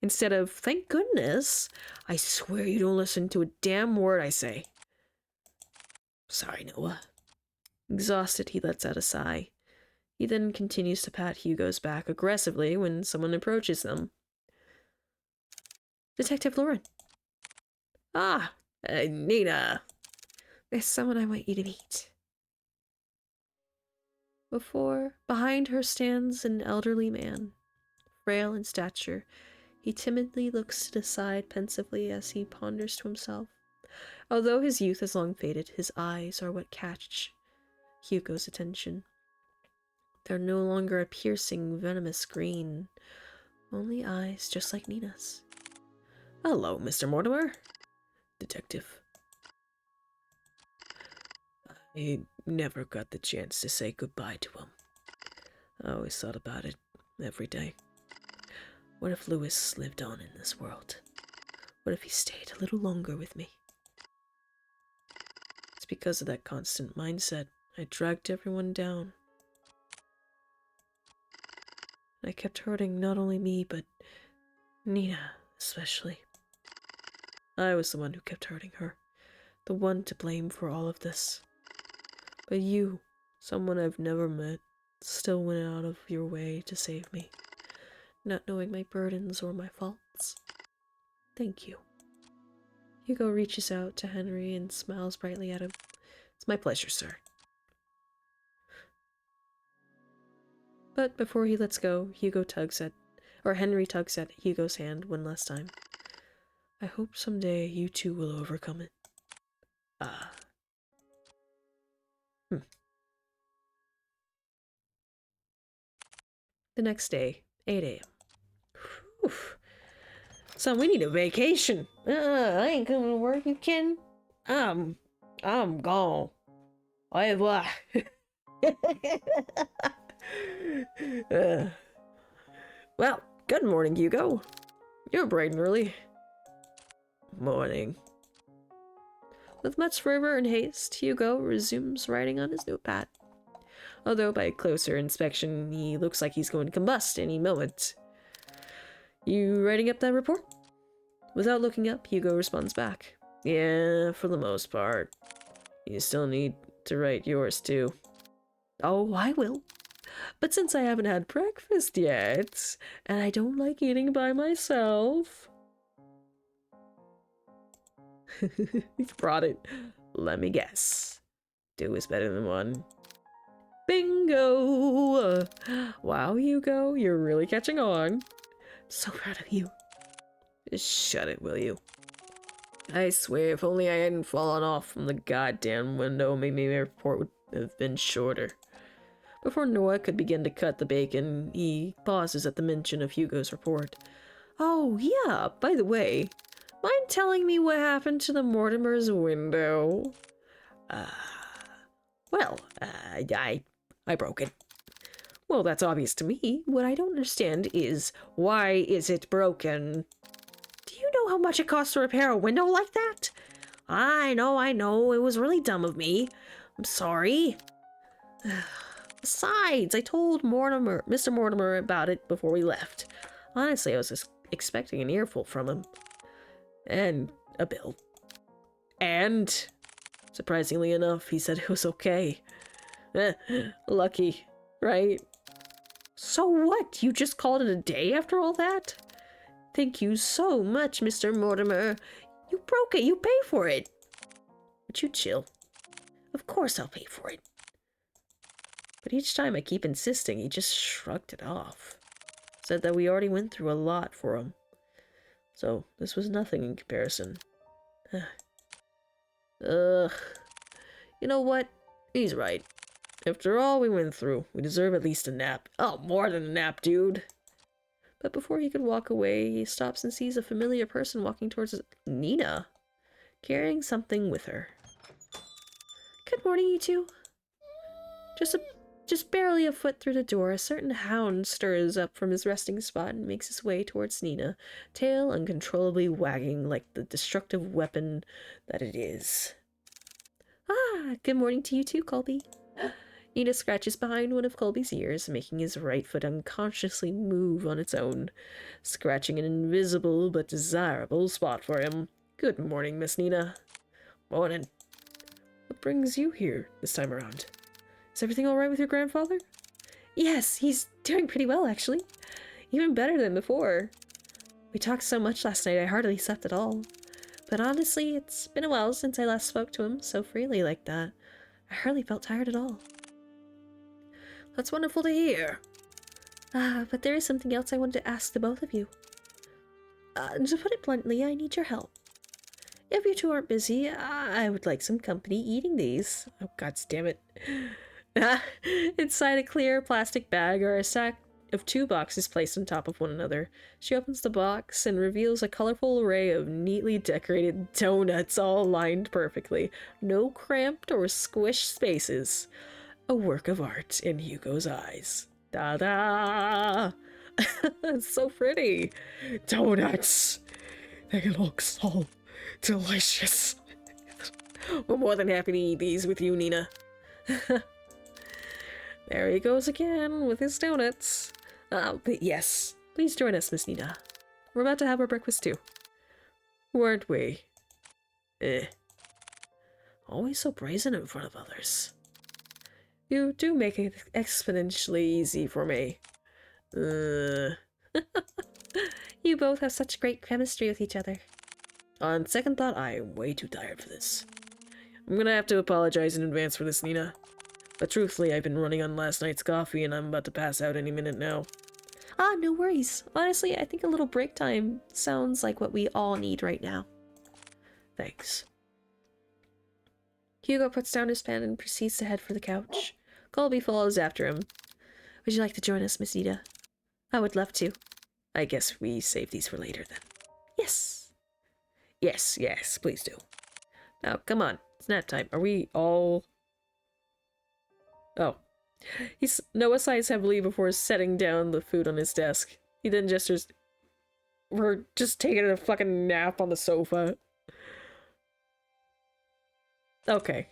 Instead of, thank goodness, I swear you don't listen to a damn word I say. Sorry, Noah. Exhausted, he lets out a sigh. He then continues to pat Hugo's back aggressively when someone approaches them. Detective Lauren. Ah, Nina. There's someone I want you to meet. Behind her stands an elderly man, frail in stature. He timidly looks to the side pensively as he ponders to himself. Although his youth has long faded, his eyes are what catch Hugo's attention. They're no longer a piercing, venomous green, only eyes just like Nina's. Hello, Mr. Mortimer. Detective. I never got the chance to say goodbye to him. I always thought about it every day. What if Louis lived on in this world? What if he stayed a little longer with me? It's because of that constant mindset I dragged everyone down. I kept hurting not only me, but Nina especially. I was the one who kept hurting her, the one to blame for all of this. But you, someone I've never met, still went out of your way to save me, not knowing my burdens or my faults. Thank you. Hugo reaches out to Henry and smiles brightly at him. It's my pleasure, sir. But before he lets go, Henry tugs at Hugo's hand one last time. I hope someday you two will overcome it. The next day, 8 a.m. Son, we need a vacation. I ain't coming to work, you kidding? I'm gone. Au revoir. Well, good morning, Hugo. You're bright and early. Morning. With much fervor and haste, Hugo resumes writing on his notepad. Although by closer inspection, he looks like he's going to combust any moment. You writing up that report? Without looking up, Hugo responds back. Yeah, for the most part. You still need to write yours too. Oh, I will. But since I haven't had breakfast yet, and I don't like eating by myself... He's brought it. Let me guess. Two is better than one. Bingo! Wow, Hugo, you're really catching on. So proud of you. Just shut it, will you? I swear, if only I hadn't fallen off from the goddamn window, maybe my report would have been shorter. Before Noah could begin to cut the bacon, he pauses at the mention of Hugo's report. Oh, yeah, by the way, mind telling me what happened to the Mortimer's window? I broke it. Well, that's obvious to me. What I don't understand is, why is it broken? Do you know how much it costs to repair a window like that? I know. It was really dumb of me. I'm sorry. Besides, I told Mr. Mortimer about it before we left. Honestly, I was just expecting an earful from him. And a bill. And, surprisingly enough, he said it was okay. Lucky, right?
So what? You just called it a day after all that?
Thank you so much, Mr. Mortimer.
You broke it. You pay for it.
Would you chill?
Of course I'll pay for it.
But each time I keep insisting, he just shrugged it off. Said that we already went through a lot for him. So this was nothing in comparison. Ugh. You know what? He's right. After all we went through, we deserve at least a nap. Oh, more than a nap, dude. But before he could walk away, he stops and sees a familiar person walking towards Nina, carrying something with her.
Good morning, you two. Just barely a foot through the door, a certain hound stirs up from his resting spot and makes his way towards Nina, tail uncontrollably wagging like the destructive weapon that it is. Ah, good morning to you too, Colby. Nina scratches behind one of Colby's ears, making his right foot unconsciously move on its own, scratching an invisible but desirable spot for him. Good morning, Miss Nina. Morning. What brings you here this time around? Is everything all right with your grandfather? Yes, he's doing pretty well, actually. Even better than before. We talked so much last night I hardly slept at all. But honestly, it's been a while since I last spoke to him so freely like that. I hardly felt tired at all. That's wonderful to hear. But there is something else I wanted to ask the both of you. To put it bluntly, I need your help. If you two aren't busy, I would like some company eating these. Oh, god damn it. Inside a clear plastic bag are a stack of 2 boxes placed on top of one another. She opens the box and reveals a colorful array of neatly decorated donuts, all lined perfectly. No cramped or squished spaces. A work of art in Hugo's eyes. Da-da! It's so pretty. Donuts! They look so delicious. We're more than happy to eat these with you, Nina. There he goes again with his donuts. But yes, please join us, Miss Nina. We're about to have our breakfast too. Weren't we? Always so brazen in front of others. You do make it exponentially easy for me. You both have such great chemistry with each other. On second thought, I am way too tired for this. I'm gonna have to apologize in advance for this, Nina. But truthfully, I've been running on last night's coffee and I'm about to pass out any minute now. No worries. Honestly, I think a little break time sounds like what we all need right now. Thanks. Hugo puts down his pen and proceeds to head for the couch. Colby follows after him. Would you like to join us, Miss Nita? I would love to. I guess we save these for later then. Yes. Yes, please do. Now, come on. It's nap time. Are we all... Oh. Noah sighs heavily before setting down the food on his desk. He then gestures... We're just taking a fucking nap on the sofa. Okay.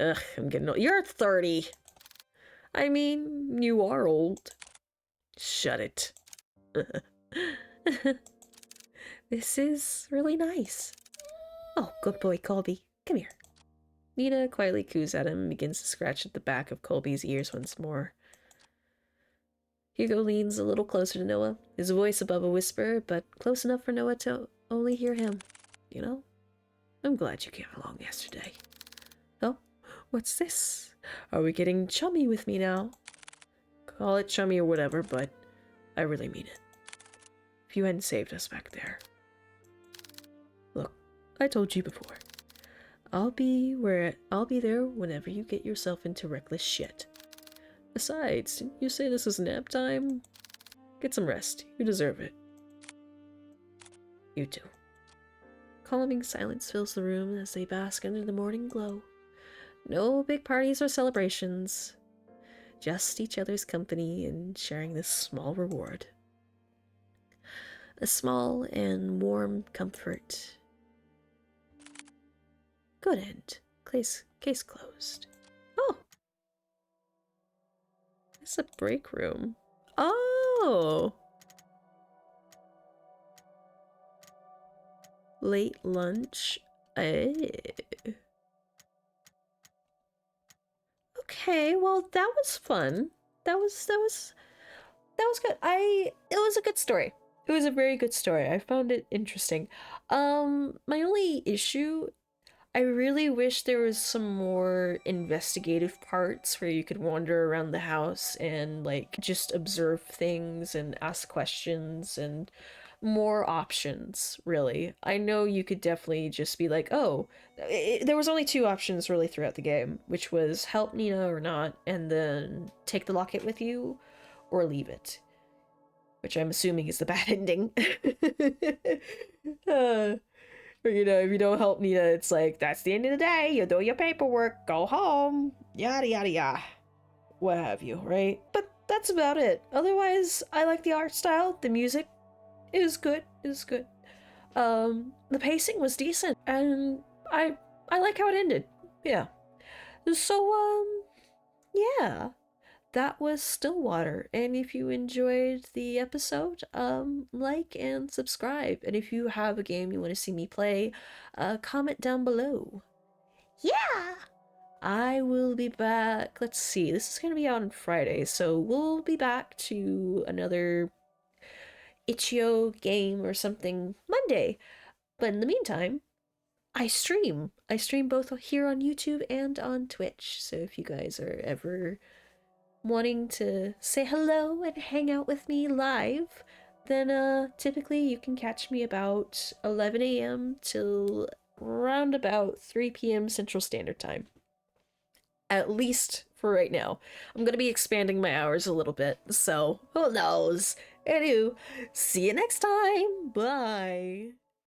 Ugh, I'm getting old. You're 30. I mean, you are old. Shut it. This is really nice. Oh, good boy, Colby. Come here. Nina quietly coos at him and begins to scratch at the back of Colby's ears once more. Hugo leans a little closer to Noah, his voice above a whisper, but close enough for Noah to only hear him. You know, I'm glad you came along yesterday. Oh, what's this? Are we getting chummy with me now? Call it chummy or whatever, but I really mean it. If you hadn't saved us back there. Look, I told you before. I'll be there whenever you get yourself into reckless shit. Besides, didn't you say this is nap time? Get some rest. You deserve it. You too. Calming silence fills the room as they bask under the morning glow. No big parties or celebrations. Just each other's company and sharing this small reward. A small and warm comfort. Good end. Case closed. Oh! It's a break room. Oh! Late lunch. Okay. Okay, well, that was fun. That was good. It was a good story. It was a very good story. I found it interesting. My only issue, I really wish there was some more investigative parts where you could wander around the house and like just observe things and ask questions and more options, really. I know you could definitely just be like, oh, there was only two options really throughout the game, which was help Nina or not, and then take the locket with you or leave it, which I'm assuming is the bad ending. Or, if you don't help Nina, it's like, that's the end of the day, you do your paperwork, go home, yada yada yada. What have you, right? But that's about it. Otherwise, I like the art style, the music is good, is good. The pacing was decent, and I like how it ended. Yeah. So, yeah. That was Stillwater, and if you enjoyed the episode, like and subscribe, and if you have a game you want to see me play, comment down below.
Yeah.
I will be back. Let's see, this is gonna be out on Friday, so we'll be back to another itch.io game or something Monday. But in the meantime, I stream. I stream both here on YouTube and on Twitch, so if you guys are ever wanting to say hello and hang out with me live, then typically you can catch me about 11 a.m. till around about 3 p.m. Central Standard Time. At least for right now. I'm gonna be expanding my hours a little bit, so who knows? Anywho, see you next time. Bye.